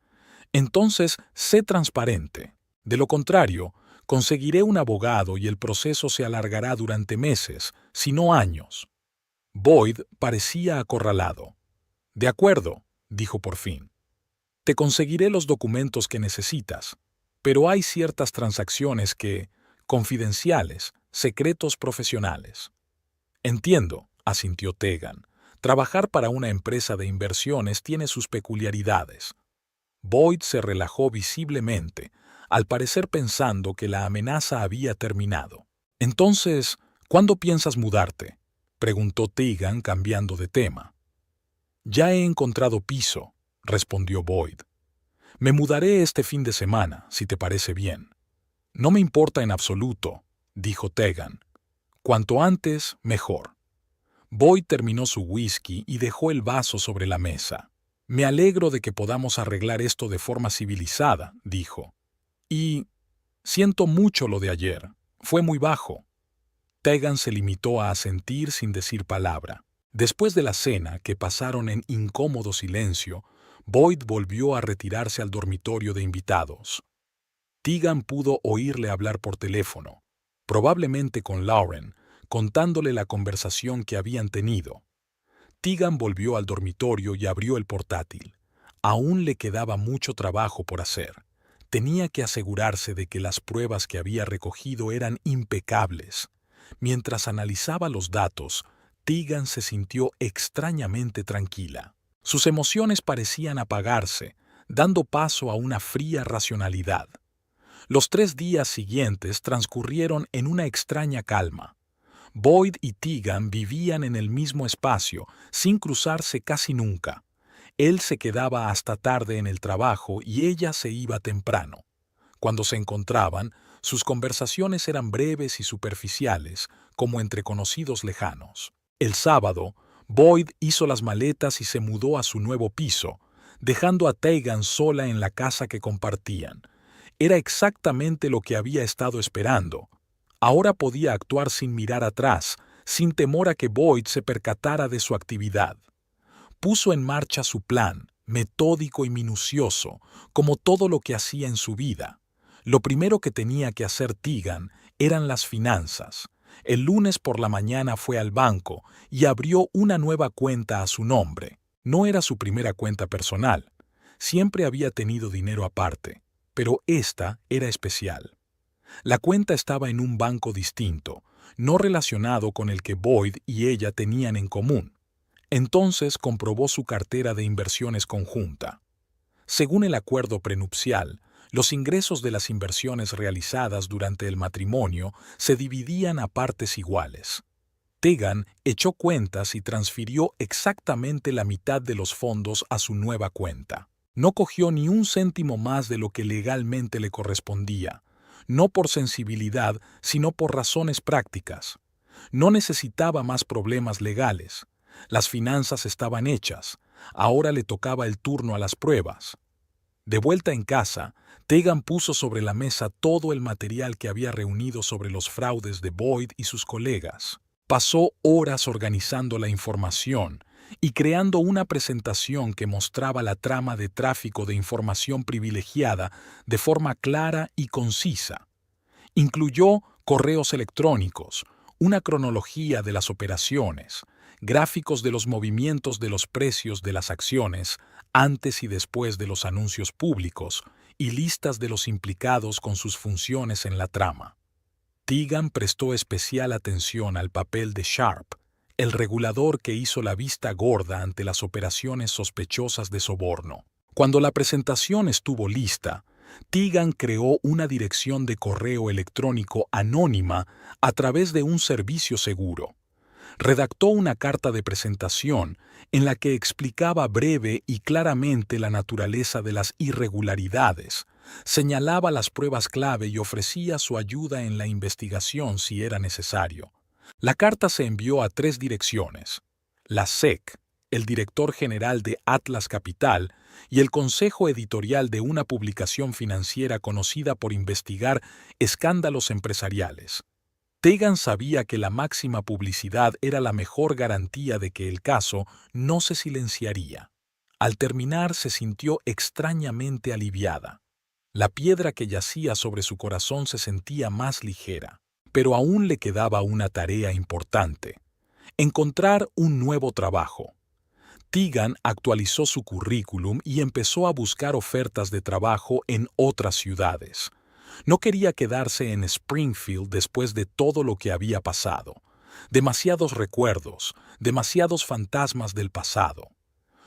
«Entonces, sé transparente. De lo contrario, Conseguiré un abogado y el proceso se alargará durante meses, si no años. Boyd parecía acorralado. De acuerdo, dijo por fin. Te conseguiré los documentos que necesitas, pero hay ciertas transacciones confidenciales, secretos profesionales. Entiendo, asintió Tegan. Trabajar para una empresa de inversiones tiene sus peculiaridades. Boyd se relajó visiblemente, al parecer pensando que la amenaza había terminado. Entonces, ¿cuándo piensas mudarte?, preguntó Tegan cambiando de tema. Ya he encontrado piso, respondió Boyd. Me mudaré este fin de semana, si te parece bien. No me importa en absoluto, dijo Tegan. Cuanto antes, mejor. Boyd terminó su whisky y dejó el vaso sobre la mesa. Me alegro de que podamos arreglar esto de forma civilizada, dijo. Y siento mucho lo de ayer. Fue muy bajo. Tegan se limitó a asentir sin decir palabra. Después de la cena, que pasaron en incómodo silencio, Boyd volvió a retirarse al dormitorio de invitados. Tegan pudo oírle hablar por teléfono, probablemente con Lauren, contándole la conversación que habían tenido. Tegan volvió al dormitorio y abrió el portátil. Aún le quedaba mucho trabajo por hacer. Tenía que asegurarse de que las pruebas que había recogido eran impecables. Mientras analizaba los datos, Tegan se sintió extrañamente tranquila. Sus emociones parecían apagarse, dando paso a una fría racionalidad. Los 3 días siguientes transcurrieron en una extraña calma. Boyd y Tegan vivían en el mismo espacio, sin cruzarse casi nunca. Él se quedaba hasta tarde en el trabajo y ella se iba temprano. Cuando se encontraban, sus conversaciones eran breves y superficiales, como entre conocidos lejanos. El sábado, Boyd hizo las maletas y se mudó a su nuevo piso, dejando a Tegan sola en la casa que compartían. Era exactamente lo que había estado esperando. Ahora podía actuar sin mirar atrás, sin temor a que Boyd se percatara de su actividad. Puso en marcha su plan, metódico y minucioso, como todo lo que hacía en su vida. Lo primero que tenía que hacer Tegan eran las finanzas. El lunes por la mañana fue al banco y abrió una nueva cuenta a su nombre. No era su primera cuenta personal. Siempre había tenido dinero aparte, pero esta era especial. La cuenta estaba en un banco distinto, no relacionado con el que Boyd y ella tenían en común. Entonces comprobó su cartera de inversiones conjunta. Según el acuerdo prenupcial, los ingresos de las inversiones realizadas durante el matrimonio se dividían a partes iguales. Tegan echó cuentas y transfirió exactamente la mitad de los fondos a su nueva cuenta. No cogió ni un céntimo más de lo que legalmente le correspondía, no por sensibilidad, sino por razones prácticas. No necesitaba más problemas legales. Las finanzas estaban hechas. Ahora le tocaba el turno a las pruebas. De vuelta en casa, Tegan puso sobre la mesa todo el material que había reunido sobre los fraudes de Boyd y sus colegas. Pasó horas organizando la información y creando una presentación que mostraba la trama de tráfico de información privilegiada de forma clara y concisa. Incluyó correos electrónicos, una cronología de las operaciones, gráficos de los movimientos de los precios de las acciones antes y después de los anuncios públicos y listas de los implicados con sus funciones en la trama. Tegan prestó especial atención al papel de Sharp, el regulador que hizo la vista gorda ante las operaciones sospechosas de soborno. Cuando la presentación estuvo lista, Tegan creó una dirección de correo electrónico anónima a través de un servicio seguro. Redactó una carta de presentación en la que explicaba breve y claramente la naturaleza de las irregularidades, señalaba las pruebas clave y ofrecía su ayuda en la investigación si era necesario. La carta se envió a 3 direcciones: la SEC, el director general de Atlas Capital y el consejo editorial de una publicación financiera conocida por investigar escándalos empresariales. Tegan sabía que la máxima publicidad era la mejor garantía de que el caso no se silenciaría. Al terminar se sintió extrañamente aliviada. La piedra que yacía sobre su corazón se sentía más ligera, pero aún le quedaba una tarea importante: encontrar un nuevo trabajo. Tegan actualizó su currículum y empezó a buscar ofertas de trabajo en otras ciudades. No quería quedarse en Springfield después de todo lo que había pasado. Demasiados recuerdos, demasiados fantasmas del pasado.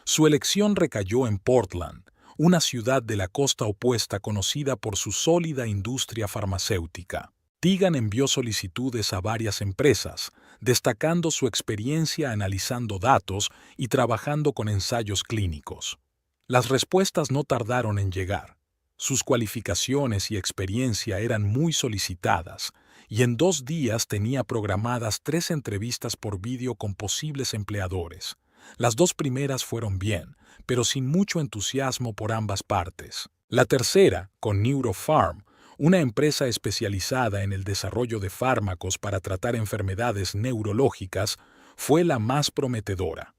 Su elección recayó en Portland, una ciudad de la costa opuesta conocida por su sólida industria farmacéutica. Tegan envió solicitudes a varias empresas, destacando su experiencia analizando datos y trabajando con ensayos clínicos. Las respuestas no tardaron en llegar. Sus cualificaciones y experiencia eran muy solicitadas, y en 2 días tenía programadas 3 entrevistas por vídeo con posibles empleadores. Las 2 primeras fueron bien, pero sin mucho entusiasmo por ambas partes. La tercera, con Neuropharm, una empresa especializada en el desarrollo de fármacos para tratar enfermedades neurológicas, fue la más prometedora.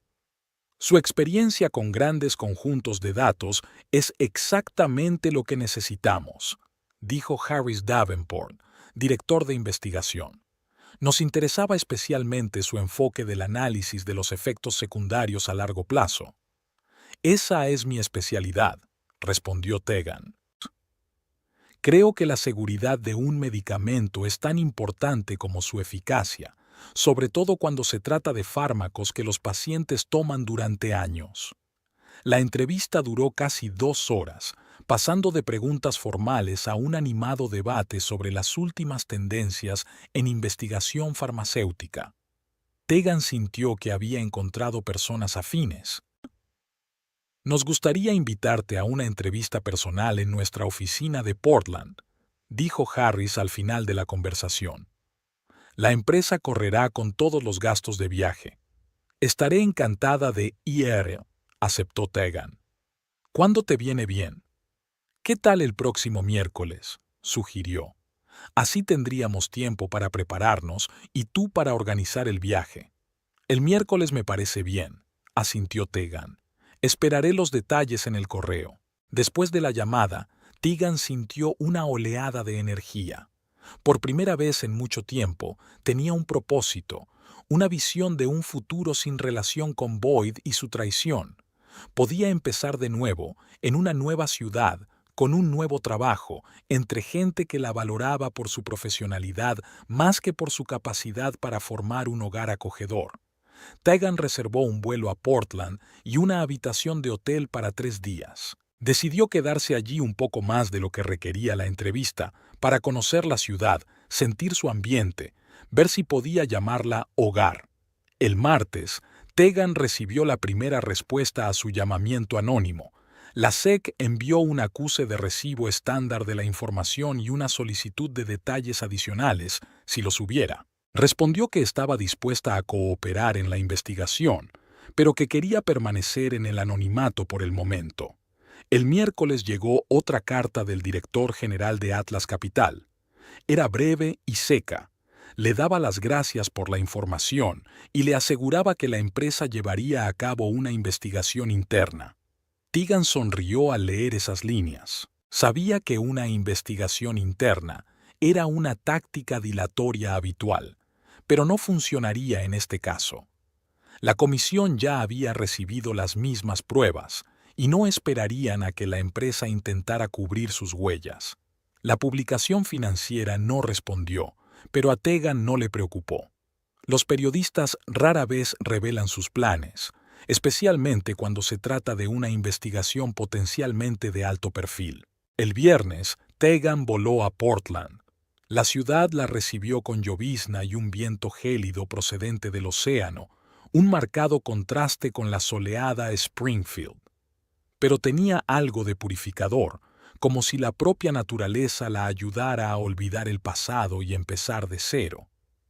Su experiencia con grandes conjuntos de datos es exactamente lo que necesitamos, dijo Harris Davenport, director de investigación. Nos interesaba especialmente su enfoque del análisis de los efectos secundarios a largo plazo. Esa es mi especialidad, respondió Tegan. Creo que la seguridad de un medicamento es tan importante como su eficacia, sobre todo cuando se trata de fármacos que los pacientes toman durante años. La entrevista duró casi 2 horas, pasando de preguntas formales a un animado debate sobre las últimas tendencias en investigación farmacéutica. Tegan sintió que había encontrado personas afines. Nos gustaría invitarte a una entrevista personal en nuestra oficina de Portland, dijo Harris al final de la conversación. La empresa correrá con todos los gastos de viaje. Estaré encantada de ir, aceptó Tegan. ¿Cuándo te viene bien? ¿Qué tal el próximo miércoles?, sugirió. Así tendríamos tiempo para prepararnos y tú para organizar el viaje. El miércoles me parece bien, asintió Tegan. Esperaré los detalles en el correo. Después de la llamada, Tegan sintió una oleada de energía. Por primera vez en mucho tiempo, tenía un propósito, una visión de un futuro sin relación con Boyd y su traición. Podía empezar de nuevo, en una nueva ciudad, con un nuevo trabajo, entre gente que la valoraba por su profesionalidad más que por su capacidad para formar un hogar acogedor. Tegan reservó un vuelo a Portland y una habitación de hotel para 3 días. Decidió quedarse allí un poco más de lo que requería la entrevista, para conocer la ciudad, sentir su ambiente, ver si podía llamarla hogar. El martes, Tegan recibió la primera respuesta a su llamamiento anónimo. La SEC envió un acuse de recibo estándar de la información y una solicitud de detalles adicionales, si los hubiera. Respondió que estaba dispuesta a cooperar en la investigación, pero que quería permanecer en el anonimato por el momento. El miércoles llegó otra carta del director general de Atlas Capital. Era breve y seca. Le daba las gracias por la información y le aseguraba que la empresa llevaría a cabo una investigación interna. Tegan sonrió al leer esas líneas. Sabía que una investigación interna era una táctica dilatoria habitual, pero no funcionaría en este caso. La comisión ya había recibido las mismas pruebas y no esperarían a que la empresa intentara cubrir sus huellas. La publicación financiera no respondió, pero a Tegan no le preocupó. Los periodistas rara vez revelan sus planes, especialmente cuando se trata de una investigación potencialmente de alto perfil. El viernes, Tegan voló a Portland. La ciudad la recibió con llovizna y un viento gélido procedente del océano, un marcado contraste con la soleada Springfield. Pero tenía algo de purificador, como si la propia naturaleza la ayudara a olvidar el pasado y empezar de cero.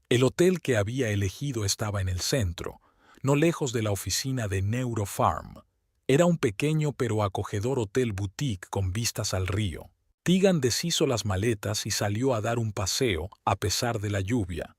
El hotel que había elegido estaba en el centro, no lejos de la oficina de Neuropharm. Era un pequeño pero acogedor hotel boutique con vistas al río. Tegan deshizo las maletas y salió a dar un paseo a pesar de la lluvia.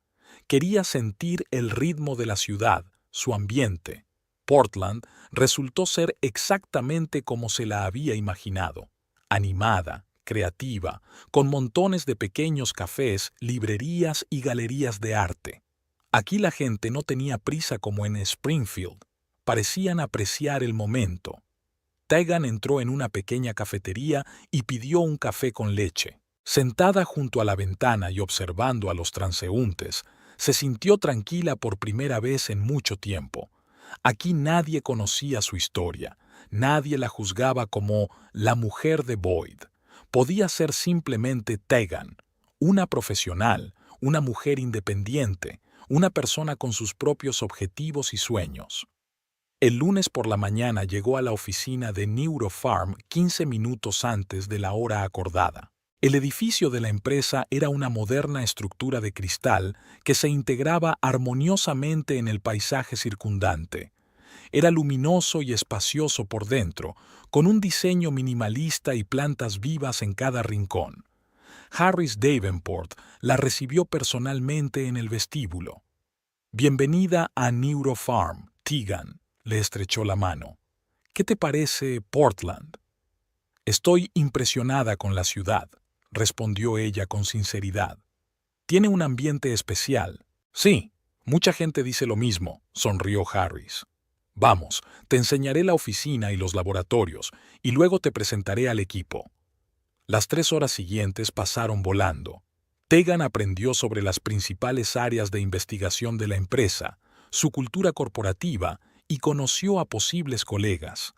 Quería sentir el ritmo de la ciudad, su ambiente. Portland resultó ser exactamente como se la había imaginado: animada, creativa, con montones de pequeños cafés, librerías y galerías de arte. Aquí la gente no tenía prisa como en Springfield. Parecían apreciar el momento. Tegan entró en una pequeña cafetería y pidió un café con leche. Sentada junto a la ventana y observando a los transeúntes, se sintió tranquila por primera vez en mucho tiempo. Aquí nadie conocía su historia, nadie la juzgaba como la mujer de Boyd. Podía ser simplemente Tegan, una profesional, una mujer independiente, una persona con sus propios objetivos y sueños. El lunes por la mañana llegó a la oficina de Neurofarm 15 minutos antes de la hora acordada. El edificio de la empresa era una moderna estructura de cristal que se integraba armoniosamente en el paisaje circundante. Era luminoso y espacioso por dentro, con un diseño minimalista y plantas vivas en cada rincón. Harris Davenport la recibió personalmente en el vestíbulo. «Bienvenida a Neurofarm, Tegan», le estrechó la mano. «¿Qué te parece Portland?» «Estoy impresionada con la ciudad», respondió ella con sinceridad. «Tiene un ambiente especial». «Sí, mucha gente dice lo mismo», sonrió Harris. «Vamos, te enseñaré la oficina y los laboratorios, y luego te presentaré al equipo». Las 3 horas siguientes pasaron volando. Tegan aprendió sobre las principales áreas de investigación de la empresa, su cultura corporativa, y conoció a posibles colegas.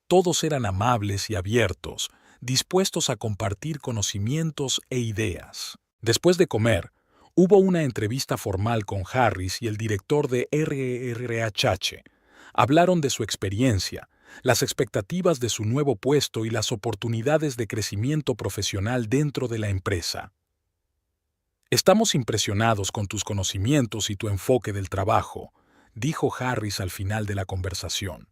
Todos eran amables y abiertos, dispuestos a compartir conocimientos e ideas. Después de comer, hubo una entrevista formal con Harris y el director de RRHH. Hablaron de su experiencia, las expectativas de su nuevo puesto y las oportunidades de crecimiento profesional dentro de la empresa. «Estamos impresionados con tus conocimientos y tu enfoque del trabajo», dijo Harris al final de la conversación.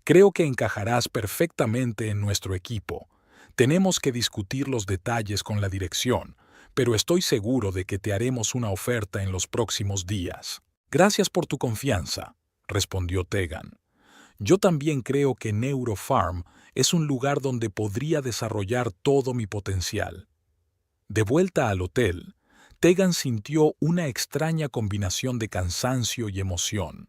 «Creo que encajarás perfectamente en nuestro equipo. Tenemos que discutir los detalles con la dirección, pero estoy seguro de que te haremos una oferta en los próximos días». «Gracias por tu confianza», respondió Tegan. «Yo también creo que Neurofarm es un lugar donde podría desarrollar todo mi potencial». De vuelta al hotel, Tegan sintió una extraña combinación de cansancio y emoción.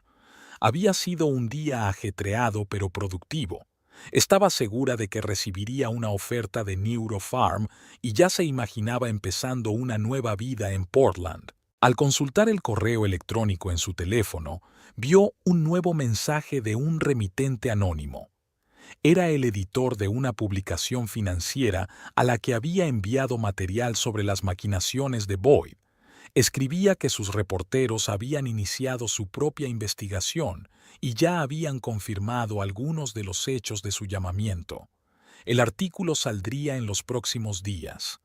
Había sido un día ajetreado pero productivo. Estaba segura de que recibiría una oferta de Neurofarm y ya se imaginaba empezando una nueva vida en Portland. Al consultar el correo electrónico en su teléfono, vio un nuevo mensaje de un remitente anónimo. Era el editor de una publicación financiera a la que había enviado material sobre las maquinaciones de Boyd. Escribía que sus reporteros habían iniciado su propia investigación y ya habían confirmado algunos de los hechos de su llamamiento. El artículo saldría en los próximos días.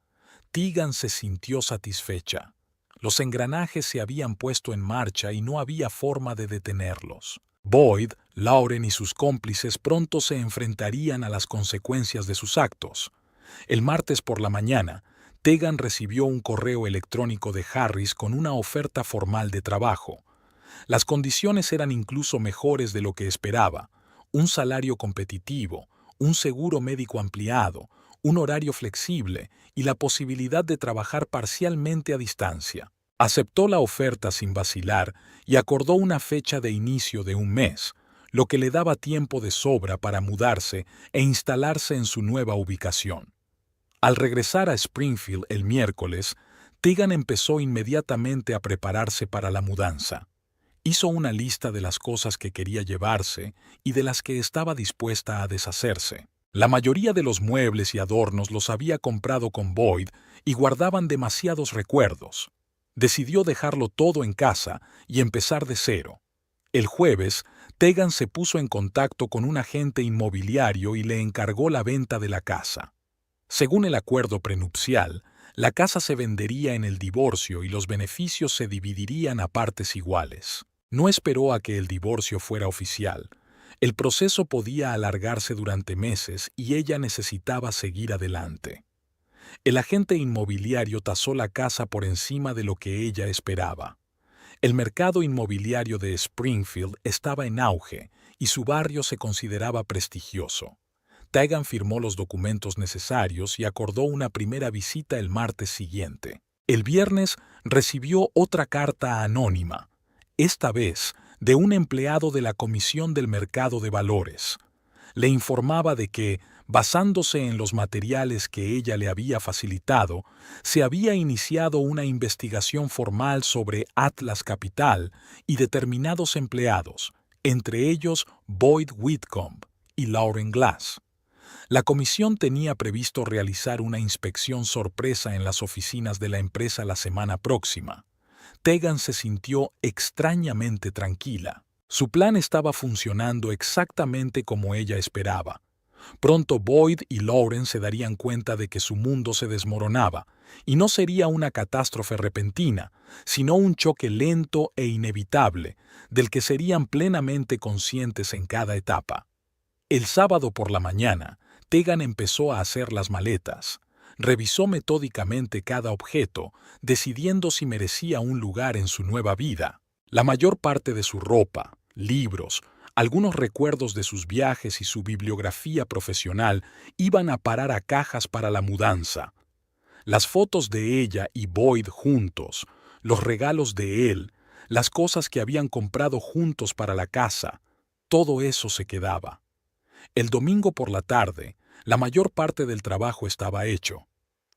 Tegan se sintió satisfecha. Los engranajes se habían puesto en marcha y no había forma de detenerlos. Boyd, Lauren y sus cómplices pronto se enfrentarían a las consecuencias de sus actos. El martes por la mañana, Tegan recibió un correo electrónico de Harris con una oferta formal de trabajo. Las condiciones eran incluso mejores de lo que esperaba: un salario competitivo, un seguro médico ampliado, un horario flexible y la posibilidad de trabajar parcialmente a distancia. Aceptó la oferta sin vacilar y acordó una fecha de inicio de un mes, lo que le daba tiempo de sobra para mudarse e instalarse en su nueva ubicación. Al regresar a Springfield el miércoles, Tegan empezó inmediatamente a prepararse para la mudanza. Hizo una lista de las cosas que quería llevarse y de las que estaba dispuesta a deshacerse. La mayoría de los muebles y adornos los había comprado con Boyd y guardaban demasiados recuerdos. Decidió dejarlo todo en casa y empezar de cero. El jueves, Tegan se puso en contacto con un agente inmobiliario y le encargó la venta de la casa. Según el acuerdo prenupcial, la casa se vendería en el divorcio y los beneficios se dividirían a partes iguales. No esperó a que el divorcio fuera oficial. El proceso podía alargarse durante meses y ella necesitaba seguir adelante. El agente inmobiliario tasó la casa por encima de lo que ella esperaba. El mercado inmobiliario de Springfield estaba en auge y su barrio se consideraba prestigioso. Tegan firmó los documentos necesarios y acordó una primera visita el martes siguiente. El viernes recibió otra carta anónima, esta vez de un empleado de la Comisión del Mercado de Valores. Le informaba de que, basándose en los materiales que ella le había facilitado, se había iniciado una investigación formal sobre Atlas Capital y determinados empleados, entre ellos Boyd Whitcomb y Lauren Glass. La comisión tenía previsto realizar una inspección sorpresa en las oficinas de la empresa la semana próxima. Tegan se sintió extrañamente tranquila. Su plan estaba funcionando exactamente como ella esperaba. Pronto Boyd y Lauren se darían cuenta de que su mundo se desmoronaba, y no sería una catástrofe repentina, sino un choque lento e inevitable, del que serían plenamente conscientes en cada etapa. El sábado por la mañana, Tegan empezó a hacer las maletas. Revisó metódicamente cada objeto, decidiendo si merecía un lugar en su nueva vida. La mayor parte de su ropa, libros, algunos recuerdos de sus viajes y su bibliografía profesional iban a parar a cajas para la mudanza. Las fotos de ella y Boyd juntos, los regalos de él, las cosas que habían comprado juntos para la casa, todo eso se quedaba. El domingo por la tarde, la mayor parte del trabajo estaba hecho.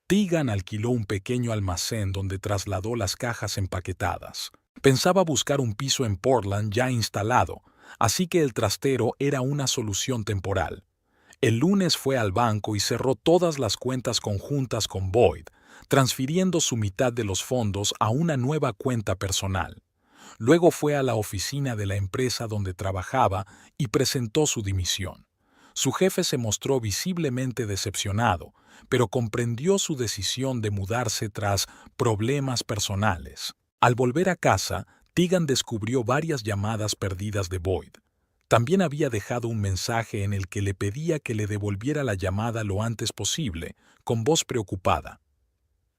Tegan alquiló un pequeño almacén donde trasladó las cajas empaquetadas. Pensaba buscar un piso en Portland ya instalado, así que el trastero era una solución temporal. El lunes fue al banco y cerró todas las cuentas conjuntas con Boyd, transfiriendo su mitad de los fondos a una nueva cuenta personal. Luego fue a la oficina de la empresa donde trabajaba y presentó su dimisión. Su jefe se mostró visiblemente decepcionado, pero comprendió su decisión de mudarse tras problemas personales. Al volver a casa, Tegan descubrió varias llamadas perdidas de Boyd. También había dejado un mensaje en el que le pedía que le devolviera la llamada lo antes posible, con voz preocupada.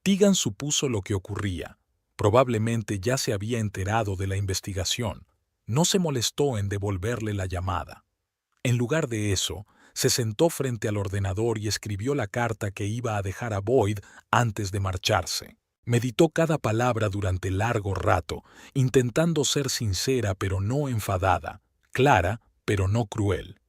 Tegan supuso lo que ocurría. Probablemente ya se había enterado de la investigación. No se molestó en devolverle la llamada. En lugar de eso, se sentó frente al ordenador y escribió la carta que iba a dejar a Boyd antes de marcharse. Meditó cada palabra durante largo rato, intentando ser sincera pero no enfadada, clara pero no cruel.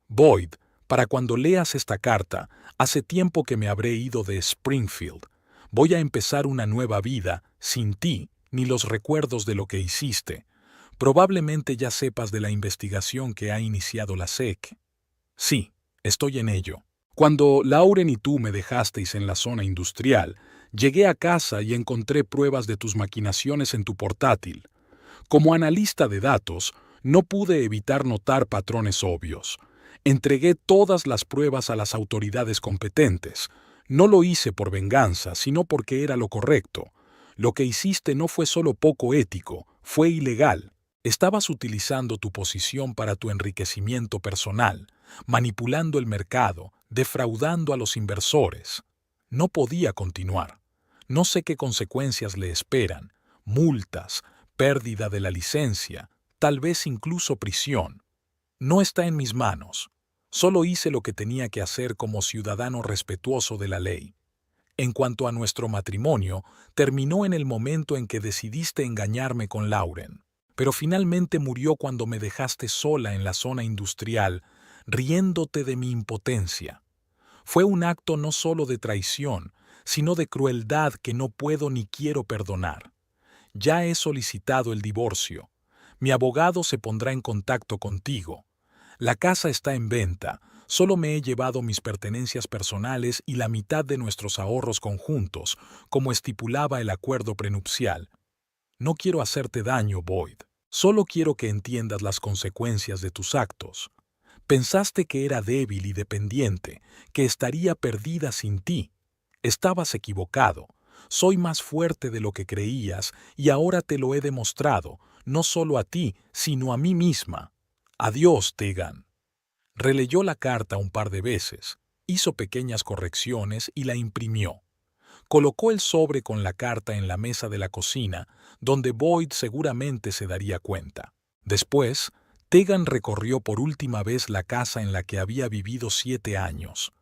Boyd, para cuando leas esta carta, hace tiempo que me habré ido de Springfield. Voy a empezar una nueva vida, sin ti, ni los recuerdos de lo que hiciste. Probablemente ya sepas de la investigación que ha iniciado la SEC. Sí, estoy en ello. Cuando Lauren y tú me dejasteis en la zona industrial, llegué a casa y encontré pruebas de tus maquinaciones en tu portátil. Como analista de datos, no pude evitar notar patrones obvios. Entregué todas las pruebas a las autoridades competentes. No lo hice por venganza, sino porque era lo correcto. Lo que hiciste no fue solo poco ético, fue ilegal. Estabas utilizando tu posición para tu enriquecimiento personal, manipulando el mercado, defraudando a los inversores. No podía continuar. No sé qué consecuencias le esperan, multas, pérdida de la licencia, tal vez incluso prisión. No está en mis manos. Solo hice lo que tenía que hacer como ciudadano respetuoso de la ley. En cuanto a nuestro matrimonio, terminó en el momento en que decidiste engañarme con Lauren. Pero finalmente murió cuando me dejaste sola en la zona industrial, riéndote de mi impotencia. Fue un acto no solo de traición, sino de crueldad que no puedo ni quiero perdonar. Ya he solicitado el divorcio. Mi abogado se pondrá en contacto contigo. La casa está en venta. Solo me he llevado mis pertenencias personales y la mitad de nuestros ahorros conjuntos, como estipulaba el acuerdo prenupcial. No quiero hacerte daño, Boyd. Solo quiero que entiendas las consecuencias de tus actos. Pensaste que era débil y dependiente, que estaría perdida sin ti. Estabas equivocado. Soy más fuerte de lo que creías y ahora te lo he demostrado, no solo a ti, sino a mí misma. Adiós, Tegan. Releyó la carta un par de veces, hizo pequeñas correcciones y la imprimió. Colocó el sobre con la carta en la mesa de la cocina, donde Boyd seguramente se daría cuenta. Después, Tegan recorrió por última vez la casa en la que había vivido 7 años.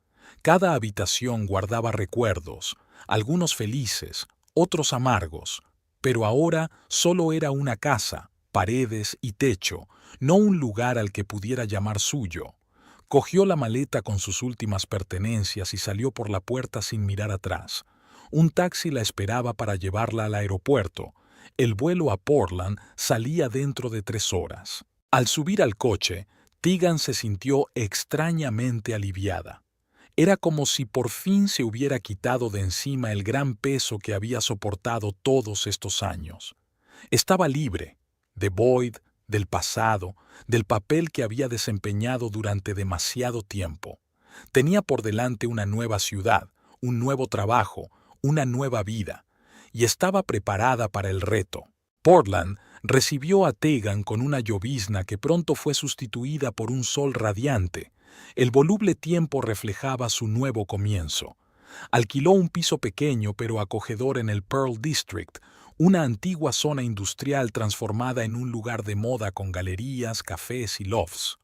Cada habitación guardaba recuerdos, algunos felices, otros amargos, pero ahora solo era una casa, paredes y techo, no un lugar al que pudiera llamar suyo. Cogió la maleta con sus últimas pertenencias y salió por la puerta sin mirar atrás. Un taxi la esperaba para llevarla al aeropuerto. El vuelo a Portland salía dentro de 3 horas. Al subir al coche, Tegan se sintió extrañamente aliviada. Era como si por fin se hubiera quitado de encima el gran peso que había soportado todos estos años. Estaba libre, de Boyd, del pasado, del papel que había desempeñado durante demasiado tiempo. Tenía por delante una nueva ciudad, un nuevo trabajo, una nueva vida, y estaba preparada para el reto. Portland recibió a Tegan con una llovizna que pronto fue sustituida por un sol radiante. El voluble tiempo reflejaba su nuevo comienzo. Alquiló un piso pequeño pero acogedor en el Pearl District, una antigua zona industrial transformada en un lugar de moda con galerías, cafés y lofts.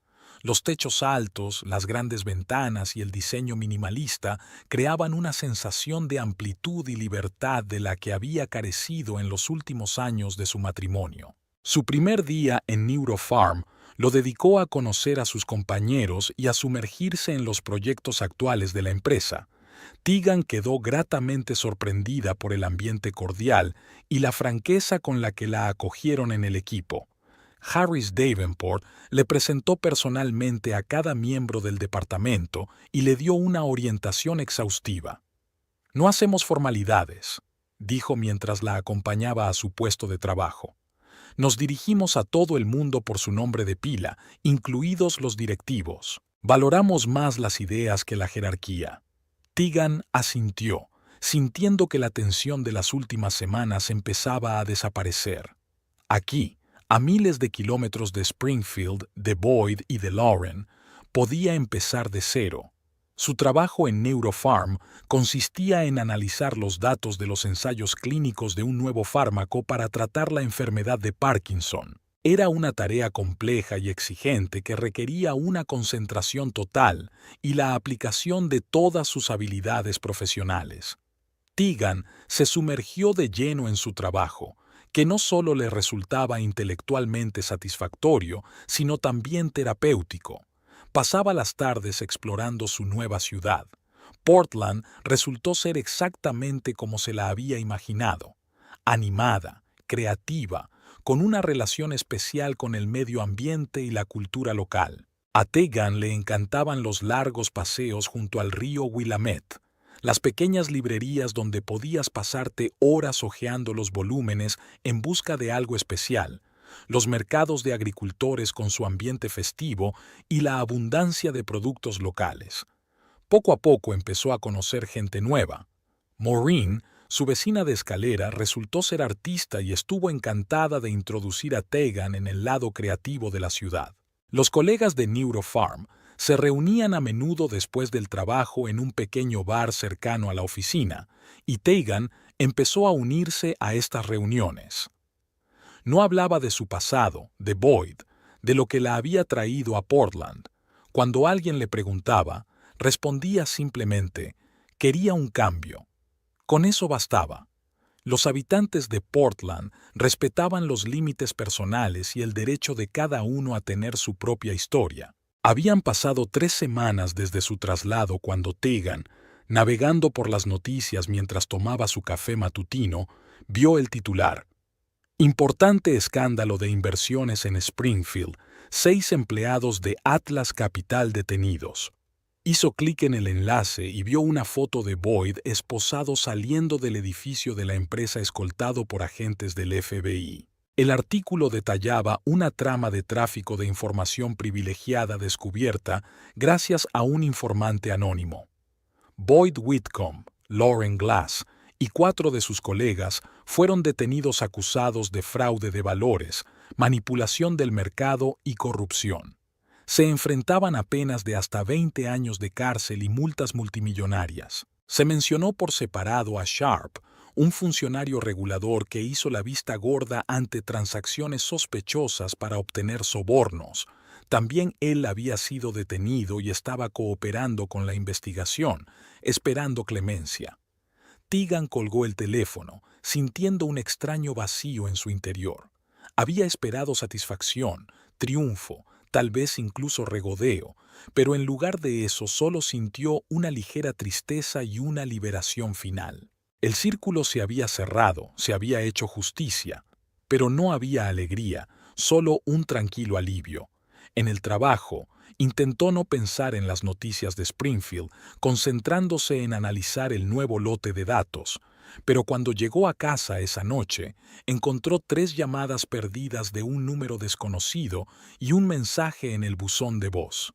Los techos altos, las grandes ventanas y el diseño minimalista creaban una sensación de amplitud y libertad de la que había carecido en los últimos años de su matrimonio. Su primer día en Neurofarm lo dedicó a conocer a sus compañeros y a sumergirse en los proyectos actuales de la empresa. Tegan quedó gratamente sorprendida por el ambiente cordial y la franqueza con la que la acogieron en el equipo. Harris Davenport le presentó personalmente a cada miembro del departamento y le dio una orientación exhaustiva. «No hacemos formalidades», dijo mientras la acompañaba a su puesto de trabajo. «Nos dirigimos a todo el mundo por su nombre de pila, incluidos los directivos. Valoramos más las ideas que la jerarquía». Tegan asintió, sintiendo que la tensión de las últimas semanas empezaba a desaparecer. Aquí, a miles de kilómetros de Springfield, de Boyd y de Lauren, podía empezar de cero. Su trabajo en Neurofarm consistía en analizar los datos de los ensayos clínicos de un nuevo fármaco para tratar la enfermedad de Parkinson. Era una tarea compleja y exigente que requería una concentración total y la aplicación de todas sus habilidades profesionales. Tegan se sumergió de lleno en su trabajo, que no solo le resultaba intelectualmente satisfactorio, sino también terapéutico. Pasaba las tardes explorando su nueva ciudad. Portland resultó ser exactamente como se la había imaginado: animada, creativa, con una relación especial con el medio ambiente y la cultura local. A Tegan le encantaban los largos paseos junto al río Willamette, las pequeñas librerías donde podías pasarte horas hojeando los volúmenes en busca de algo especial, los mercados de agricultores con su ambiente festivo y la abundancia de productos locales. Poco a poco empezó a conocer gente nueva. Maureen, su vecina de escalera, resultó ser artista y estuvo encantada de introducir a Tegan en el lado creativo de la ciudad. Los colegas de Neurofarm se reunían a menudo después del trabajo en un pequeño bar cercano a la oficina, y Tegan empezó a unirse a estas reuniones. No hablaba de su pasado, de Boyd, de lo que la había traído a Portland. Cuando alguien le preguntaba, respondía simplemente: quería un cambio. Con eso bastaba. Los habitantes de Portland respetaban los límites personales y el derecho de cada uno a tener su propia historia. Habían pasado 3 semanas desde su traslado cuando Tegan, navegando por las noticias mientras tomaba su café matutino, vio el titular: «Importante escándalo de inversiones en Springfield, 6 empleados de Atlas Capital detenidos». Hizo clic en el enlace y vio una foto de Boyd esposado saliendo del edificio de la empresa escoltado por agentes del FBI. El artículo detallaba una trama de tráfico de información privilegiada descubierta gracias a un informante anónimo. Boyd Whitcomb, Lauren Glass y 4 de sus colegas fueron detenidos acusados de fraude de valores, manipulación del mercado y corrupción. Se enfrentaban a penas de hasta 20 años de cárcel y multas multimillonarias. Se mencionó por separado a Sharp, un funcionario regulador que hizo la vista gorda ante transacciones sospechosas para obtener sobornos. También él había sido detenido y estaba cooperando con la investigación, esperando clemencia. Tegan colgó el teléfono, sintiendo un extraño vacío en su interior. Había esperado satisfacción, triunfo, tal vez incluso regodeo, pero en lugar de eso solo sintió una ligera tristeza y una liberación final. El círculo se había cerrado, se había hecho justicia, pero no había alegría, solo un tranquilo alivio. En el trabajo, intentó no pensar en las noticias de Springfield, concentrándose en analizar el nuevo lote de datos, pero cuando llegó a casa esa noche, encontró 3 llamadas perdidas de un número desconocido y un mensaje en el buzón de voz.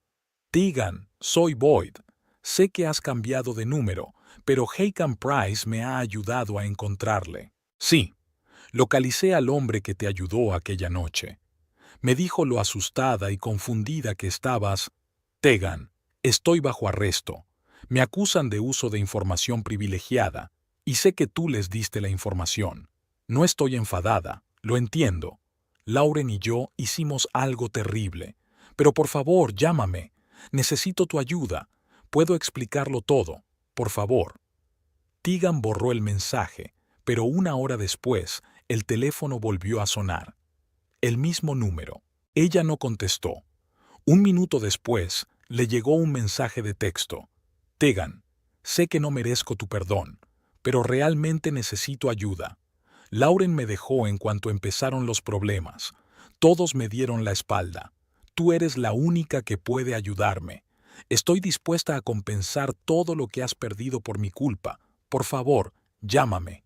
Tegan, soy Boyd. Sé que has cambiado de número, pero Hakan Price me ha ayudado a encontrarle. Sí, localicé al hombre que te ayudó aquella noche. Me dijo lo asustada y confundida que estabas. Tegan, estoy bajo arresto. Me acusan de uso de información privilegiada, y sé que tú les diste la información. No estoy enfadada, lo entiendo. Lauren y yo hicimos algo terrible. Pero por favor, llámame. Necesito tu ayuda. Puedo explicarlo todo. Por favor. Tegan borró el mensaje, pero una hora después, el teléfono volvió a sonar. El mismo número. Ella no contestó. Un minuto después, le llegó un mensaje de texto. Tegan, sé que no merezco tu perdón, pero realmente necesito ayuda. Lauren me dejó en cuanto empezaron los problemas. Todos me dieron la espalda. Tú eres la única que puede ayudarme. Estoy dispuesta a compensar todo lo que has perdido por mi culpa. Por favor, llámame.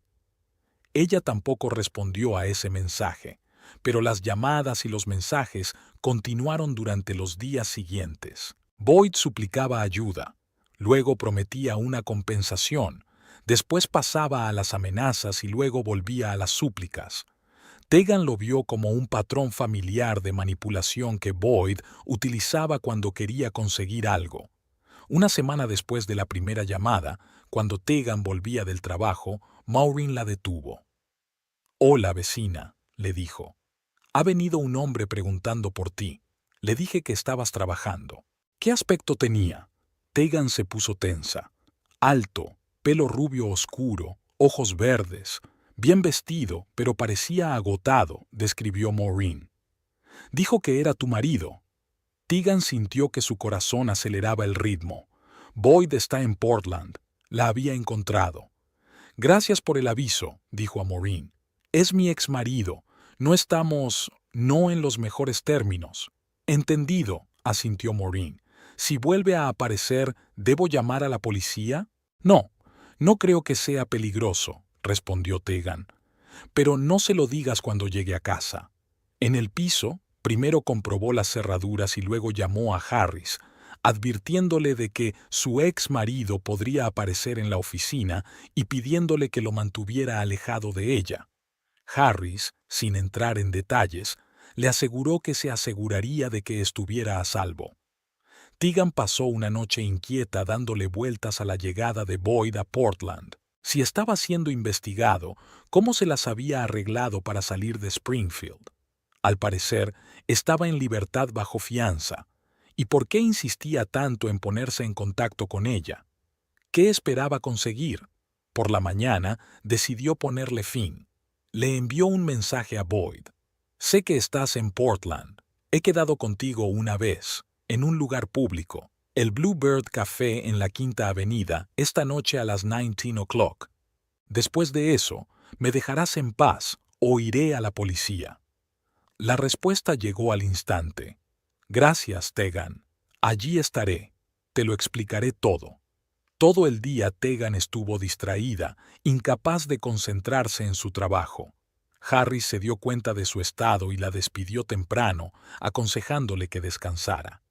Ella tampoco respondió a ese mensaje, pero las llamadas y los mensajes continuaron durante los días siguientes. Boyd suplicaba ayuda, luego prometía una compensación, después pasaba a las amenazas y luego volvía a las súplicas. Tegan lo vio como un patrón familiar de manipulación que Boyd utilizaba cuando quería conseguir algo. Una semana después de la primera llamada, cuando Tegan volvía del trabajo, Maureen la detuvo. «Hola, vecina», le dijo. «Ha venido un hombre preguntando por ti. Le dije que estabas trabajando». ¿Qué aspecto tenía? Tegan se puso tensa. Alto, pelo rubio oscuro, ojos verdes, bien vestido, pero parecía agotado, describió Maureen. Dijo que era tu marido. Tegan sintió que su corazón aceleraba el ritmo. Boyd está en Portland. La había encontrado. Gracias por el aviso, dijo a Maureen. Es mi exmarido. No en los mejores términos. Entendido, asintió Maureen. Si vuelve a aparecer, ¿debo llamar a la policía? No, no creo que sea peligroso, respondió Tegan. Pero no se lo digas cuando llegue a casa. En el piso, primero comprobó las cerraduras y luego llamó a Harris, advirtiéndole de que su ex marido podría aparecer en la oficina y pidiéndole que lo mantuviera alejado de ella. Harris, sin entrar en detalles, le aseguró que se aseguraría de que estuviera a salvo. Tegan pasó una noche inquieta dándole vueltas a la llegada de Boyd a Portland. Si estaba siendo investigado, ¿cómo se las había arreglado para salir de Springfield? Al parecer, estaba en libertad bajo fianza. ¿Y por qué insistía tanto en ponerse en contacto con ella? ¿Qué esperaba conseguir? Por la mañana, decidió ponerle fin. Le envió un mensaje a Boyd. Sé que estás en Portland. He quedado contigo una vez, en un lugar público, el Bluebird Café en la Quinta Avenida, esta noche a las 19 o'clock. Después de eso, ¿me dejarás en paz o iré a la policía? La respuesta llegó al instante. Gracias, Tegan. Allí estaré. Te lo explicaré todo. Todo el día Tegan estuvo distraída, incapaz de concentrarse en su trabajo. Harris se dio cuenta de su estado y la despidió temprano, aconsejándole que descansara.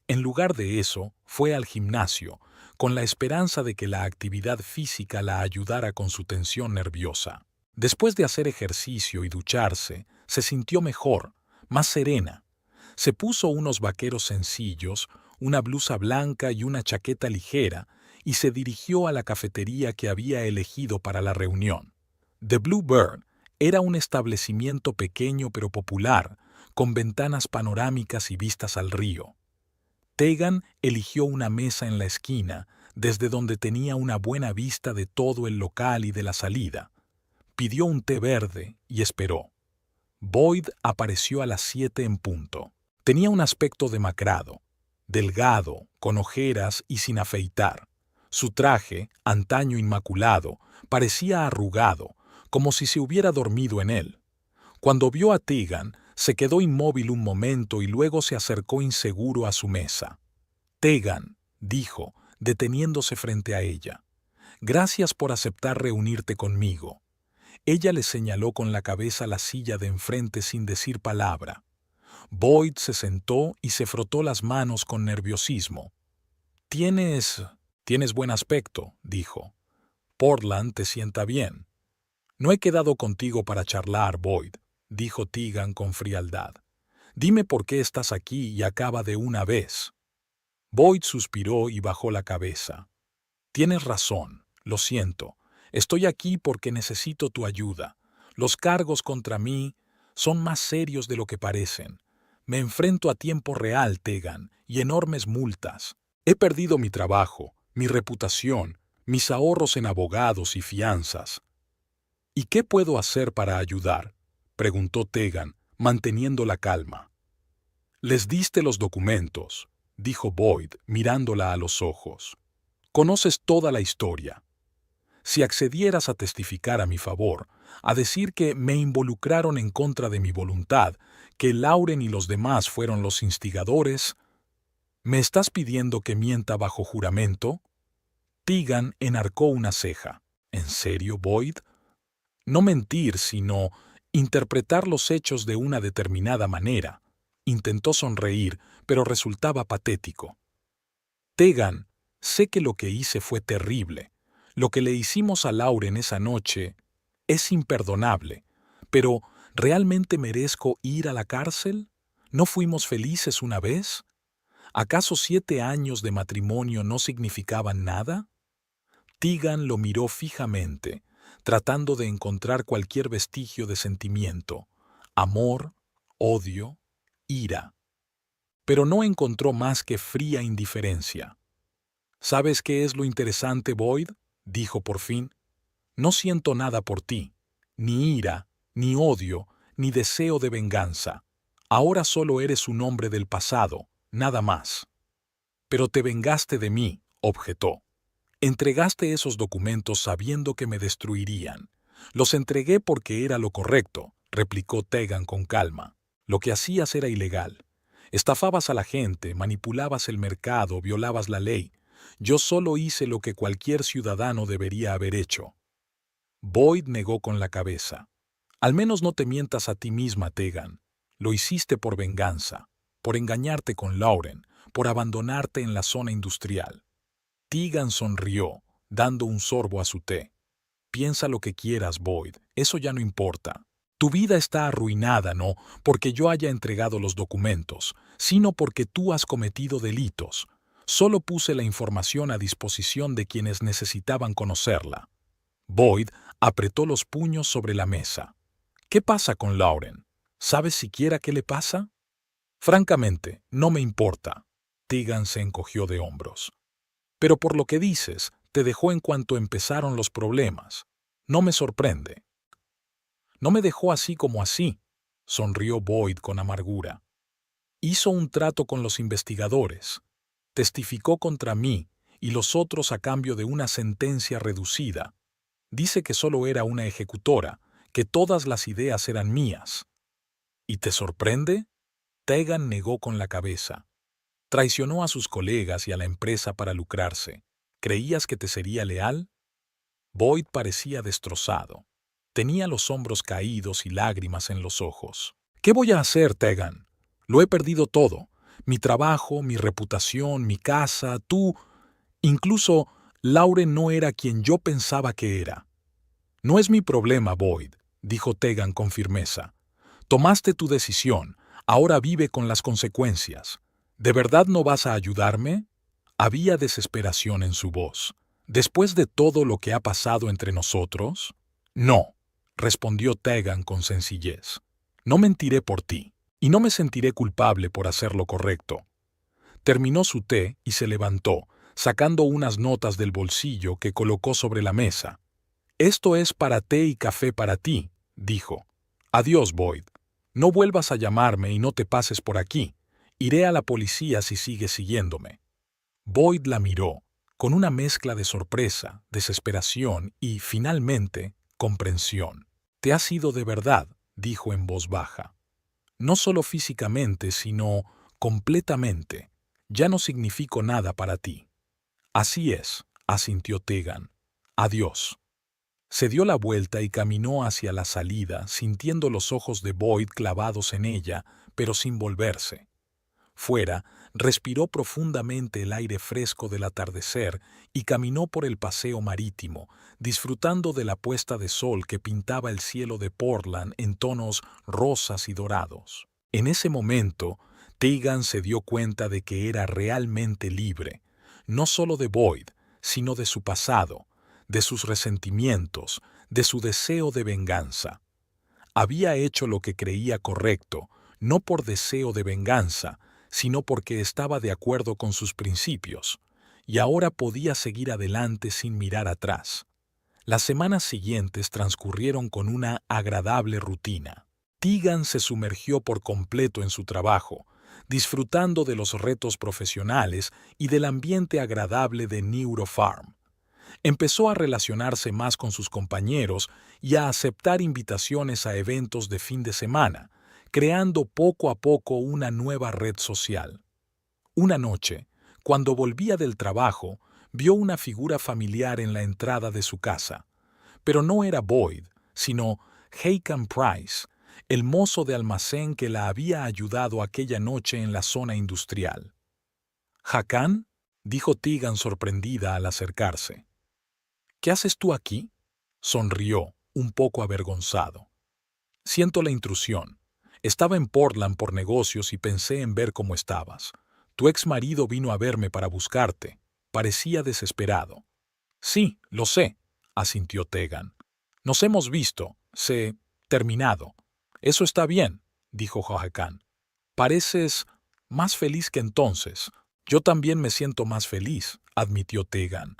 En lugar de eso, fue al gimnasio, con la esperanza de que la actividad física la ayudara con su tensión nerviosa. Después de hacer ejercicio y ducharse, se sintió mejor, más serena. Se puso unos vaqueros sencillos, una blusa blanca y una chaqueta ligera, y se dirigió a la cafetería que había elegido para la reunión. The Blue Bird era un establecimiento pequeño pero popular, con ventanas panorámicas y vistas al río. Tegan eligió una mesa en la esquina, desde donde tenía una buena vista de todo el local y de la salida. Pidió un té verde y esperó. Boyd apareció a las 7 en punto. Tenía un aspecto demacrado, delgado, con ojeras y sin afeitar. Su traje, antaño inmaculado, parecía arrugado, como si se hubiera dormido en él. Cuando vio a Tegan, se quedó inmóvil un momento y luego se acercó inseguro a su mesa. «Tegan», dijo, deteniéndose frente a ella, «gracias por aceptar reunirte conmigo». Ella le señaló con la cabeza la silla de enfrente sin decir palabra. Boyd se sentó y se frotó las manos con nerviosismo. Tienes buen aspecto», dijo. «Portland te sienta bien». «No he quedado contigo para charlar, Boyd», dijo Tegan con frialdad. «Dime por qué estás aquí y acaba de una vez». Boyd suspiró y bajó la cabeza. «Tienes razón, lo siento. Estoy aquí porque necesito tu ayuda. Los cargos contra mí son más serios de lo que parecen. Me enfrento a tiempo real, Tegan, y enormes multas. He perdido mi trabajo, mi reputación, mis ahorros en abogados y fianzas». «¿Y qué puedo hacer para ayudar?», preguntó Tegan, manteniendo la calma. «Les diste los documentos», dijo Boyd, mirándola a los ojos. «Conoces toda la historia. Si accedieras a testificar a mi favor, a decir que me involucraron en contra de mi voluntad, que Lauren y los demás fueron los instigadores, ¿me estás pidiendo que mienta bajo juramento?». Tegan enarcó una ceja. «¿En serio, Boyd?». «No mentir, sino interpretar los hechos de una determinada manera». Intentó sonreír, pero resultaba patético. «Tegan, sé que lo que hice fue terrible. Lo que le hicimos a Lauren esa noche es imperdonable. Pero, ¿realmente merezco ir a la cárcel? ¿No fuimos felices una vez? ¿Acaso 7 años de matrimonio no significaban nada?». Tegan lo miró fijamente, tratando de encontrar cualquier vestigio de sentimiento, amor, odio, ira. Pero no encontró más que fría indiferencia. «¿Sabes qué es lo interesante, Boyd?», dijo por fin. «No siento nada por ti, ni ira, ni odio, ni deseo de venganza. Ahora solo eres un hombre del pasado, nada más». «Pero te vengaste de mí», objetó. «Entregaste esos documentos sabiendo que me destruirían». «Los entregué porque era lo correcto», replicó Tegan con calma. «Lo que hacías era ilegal. Estafabas a la gente, manipulabas el mercado, violabas la ley. Yo solo hice lo que cualquier ciudadano debería haber hecho». Boyd negó con la cabeza. «Al menos no te mientas a ti misma, Tegan. Lo hiciste por venganza, por engañarte con Lauren, por abandonarte en la zona industrial». Tegan sonrió, dando un sorbo a su té. «Piensa lo que quieras, Boyd, eso ya no importa. Tu vida está arruinada no porque yo haya entregado los documentos, sino porque tú has cometido delitos. Solo puse la información a disposición de quienes necesitaban conocerla». Boyd apretó los puños sobre la mesa. «¿Qué pasa con Lauren? ¿Sabes siquiera qué le pasa?». «Francamente, no me importa». Tegan se encogió de hombros. «Pero por lo que dices, te dejó en cuanto empezaron los problemas. No me sorprende». «No me dejó así como así», sonrió Boyd con amargura. «Hizo un trato con los investigadores. Testificó contra mí y los otros a cambio de una sentencia reducida. Dice que solo era una ejecutora, que todas las ideas eran mías». «¿Y te sorprende?». Tegan negó con la cabeza. «Traicionó a sus colegas y a la empresa para lucrarse. ¿Creías que te sería leal?». Boyd parecía destrozado. Tenía los hombros caídos y lágrimas en los ojos. «¿Qué voy a hacer, Tegan? Lo he perdido todo. Mi trabajo, mi reputación, mi casa, tú. Incluso Lauren no era quien yo pensaba que era». «No es mi problema, Boyd», dijo Tegan con firmeza. «Tomaste tu decisión. Ahora vive con las consecuencias. ¿De verdad no vas a ayudarme?». Había desesperación en su voz. «¿Después de todo lo que ha pasado entre nosotros?». «No». respondió Tegan con sencillez. No mentiré por ti, y no me sentiré culpable por hacer lo correcto. Terminó su té y se levantó, sacando unas notas del bolsillo que colocó sobre la mesa. Esto es para té y café para ti, dijo. Adiós, Boyd. No vuelvas a llamarme y no te pases por aquí. Iré a la policía si sigues siguiéndome. Boyd la miró, con una mezcla de sorpresa, desesperación y, finalmente, comprensión. Te has ido de verdad, dijo en voz baja. No solo físicamente, sino completamente. Ya no significo nada para ti. Así es, asintió Tegan. Adiós. Se dio la vuelta y caminó hacia la salida, sintiendo los ojos de Boyd clavados en ella, pero sin volverse. Fuera, respiró profundamente el aire fresco del atardecer y caminó por el paseo marítimo, disfrutando de la puesta de sol que pintaba el cielo de Portland en tonos rosas y dorados. En ese momento, Tegan se dio cuenta de que era realmente libre, no solo de Boyd, sino de su pasado, de sus resentimientos, de su deseo de venganza. Había hecho lo que creía correcto, no por deseo de venganza, sino porque estaba de acuerdo con sus principios, y ahora podía seguir adelante sin mirar atrás. Las semanas siguientes transcurrieron con una agradable rutina. Tegan se sumergió por completo en su trabajo, disfrutando de los retos profesionales y del ambiente agradable de Neurofarm. Empezó a relacionarse más con sus compañeros y a aceptar invitaciones a eventos de fin de semana, creando poco a poco una nueva red social. Una noche, cuando volvía del trabajo, vio una figura familiar en la entrada de su casa. Pero no era Boyd, sino Hakan Price, el mozo de almacén que la había ayudado aquella noche en la zona industrial. «¿Hakan?», dijo Tegan sorprendida al acercarse. «¿Qué haces tú aquí?», sonrió, un poco avergonzado. «Siento la intrusión. Estaba en Portland por negocios y pensé en ver cómo estabas. Tu ex marido vino a verme para buscarte. Parecía desesperado». «Sí, lo sé», asintió Tegan. «Nos hemos visto. Terminado». «Eso está bien», dijo Hakan. «Pareces más feliz que entonces». «Yo también me siento más feliz», admitió Tegan.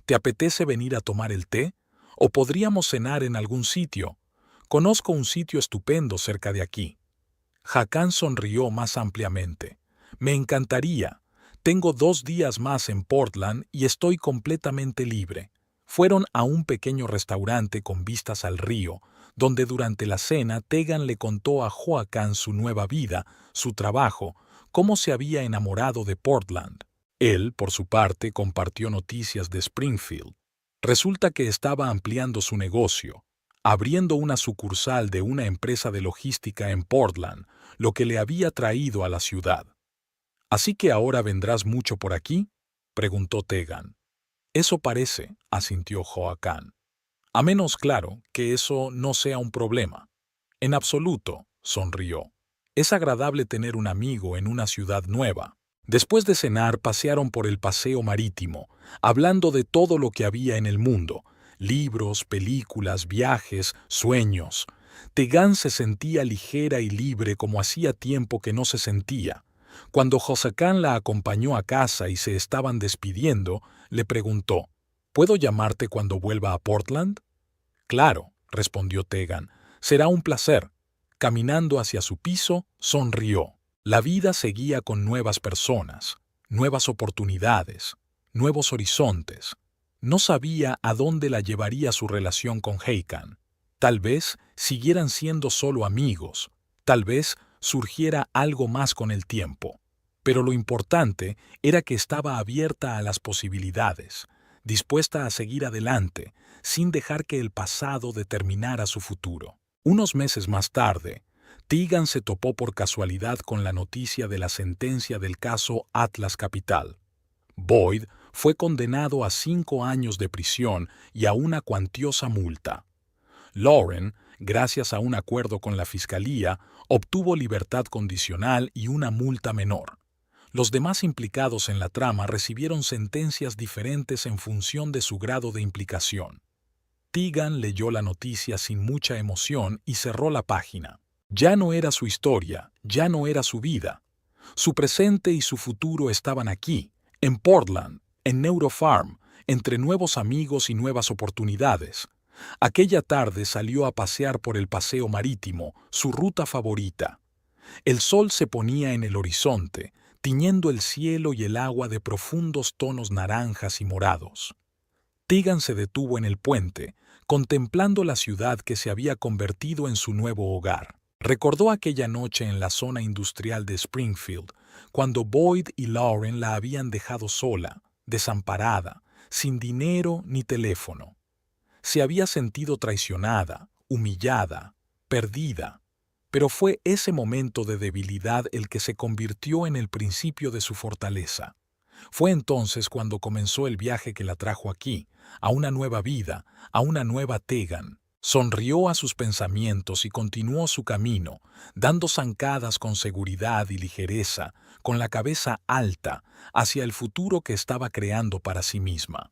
«¿Te apetece venir a tomar el té? ¿O podríamos cenar en algún sitio? Conozco un sitio estupendo cerca de aquí». Hakan sonrió más ampliamente. «Me encantaría. Tengo 2 días más en Portland y estoy completamente libre». Fueron a un pequeño restaurante con vistas al río, donde durante la cena Tegan le contó a Hakan su nueva vida, su trabajo, cómo se había enamorado de Portland. Él, por su parte, compartió noticias de Springfield. Resulta que estaba ampliando su negocio, abriendo una sucursal de una empresa de logística en Portland, lo que le había traído a la ciudad. «¿Así que ahora vendrás mucho por aquí?», preguntó Tegan. «Eso parece», asintió Hakan. «A menos, claro, que eso no sea un problema». «En absoluto», sonrió. «Es agradable tener un amigo en una ciudad nueva». Después de cenar pasearon por el paseo marítimo, hablando de todo lo que había en el mundo, libros, películas, viajes, sueños. Tegan se sentía ligera y libre como hacía tiempo que no se sentía. Cuando Hakan la acompañó a casa y se estaban despidiendo, le preguntó, «¿Puedo llamarte cuando vuelva a Portland?». «Claro», respondió Tegan, «será un placer». Caminando hacia su piso, sonrió. La vida seguía con nuevas personas, nuevas oportunidades, nuevos horizontes. No sabía a dónde la llevaría su relación con Hakan. Tal vez siguieran siendo solo amigos, tal vez surgiera algo más con el tiempo. Pero lo importante era que estaba abierta a las posibilidades, dispuesta a seguir adelante, sin dejar que el pasado determinara su futuro. Unos meses más tarde, Tegan se topó por casualidad con la noticia de la sentencia del caso Atlas Capital. Boyd fue condenado a 5 años de prisión y a una cuantiosa multa. Lauren, gracias a un acuerdo con la fiscalía, obtuvo libertad condicional y una multa menor. Los demás implicados en la trama recibieron sentencias diferentes en función de su grado de implicación. Tegan leyó la noticia sin mucha emoción y cerró la página. Ya no era su historia, ya no era su vida. Su presente y su futuro estaban aquí, en Portland, en Neurofarm, entre nuevos amigos y nuevas oportunidades. Aquella tarde salió a pasear por el paseo marítimo, su ruta favorita. El sol se ponía en el horizonte, tiñendo el cielo y el agua de profundos tonos naranjas y morados. Tegan se detuvo en el puente, contemplando la ciudad que se había convertido en su nuevo hogar. Recordó aquella noche en la zona industrial de Springfield, cuando Boyd y Lauren la habían dejado sola, desamparada, sin dinero ni teléfono. Se había sentido traicionada, humillada, perdida, pero fue ese momento de debilidad el que se convirtió en el principio de su fortaleza. Fue entonces cuando comenzó el viaje que la trajo aquí, a una nueva vida, a una nueva Tegan. Sonrió a sus pensamientos y continuó su camino, dando zancadas con seguridad y ligereza, con la cabeza alta, hacia el futuro que estaba creando para sí misma.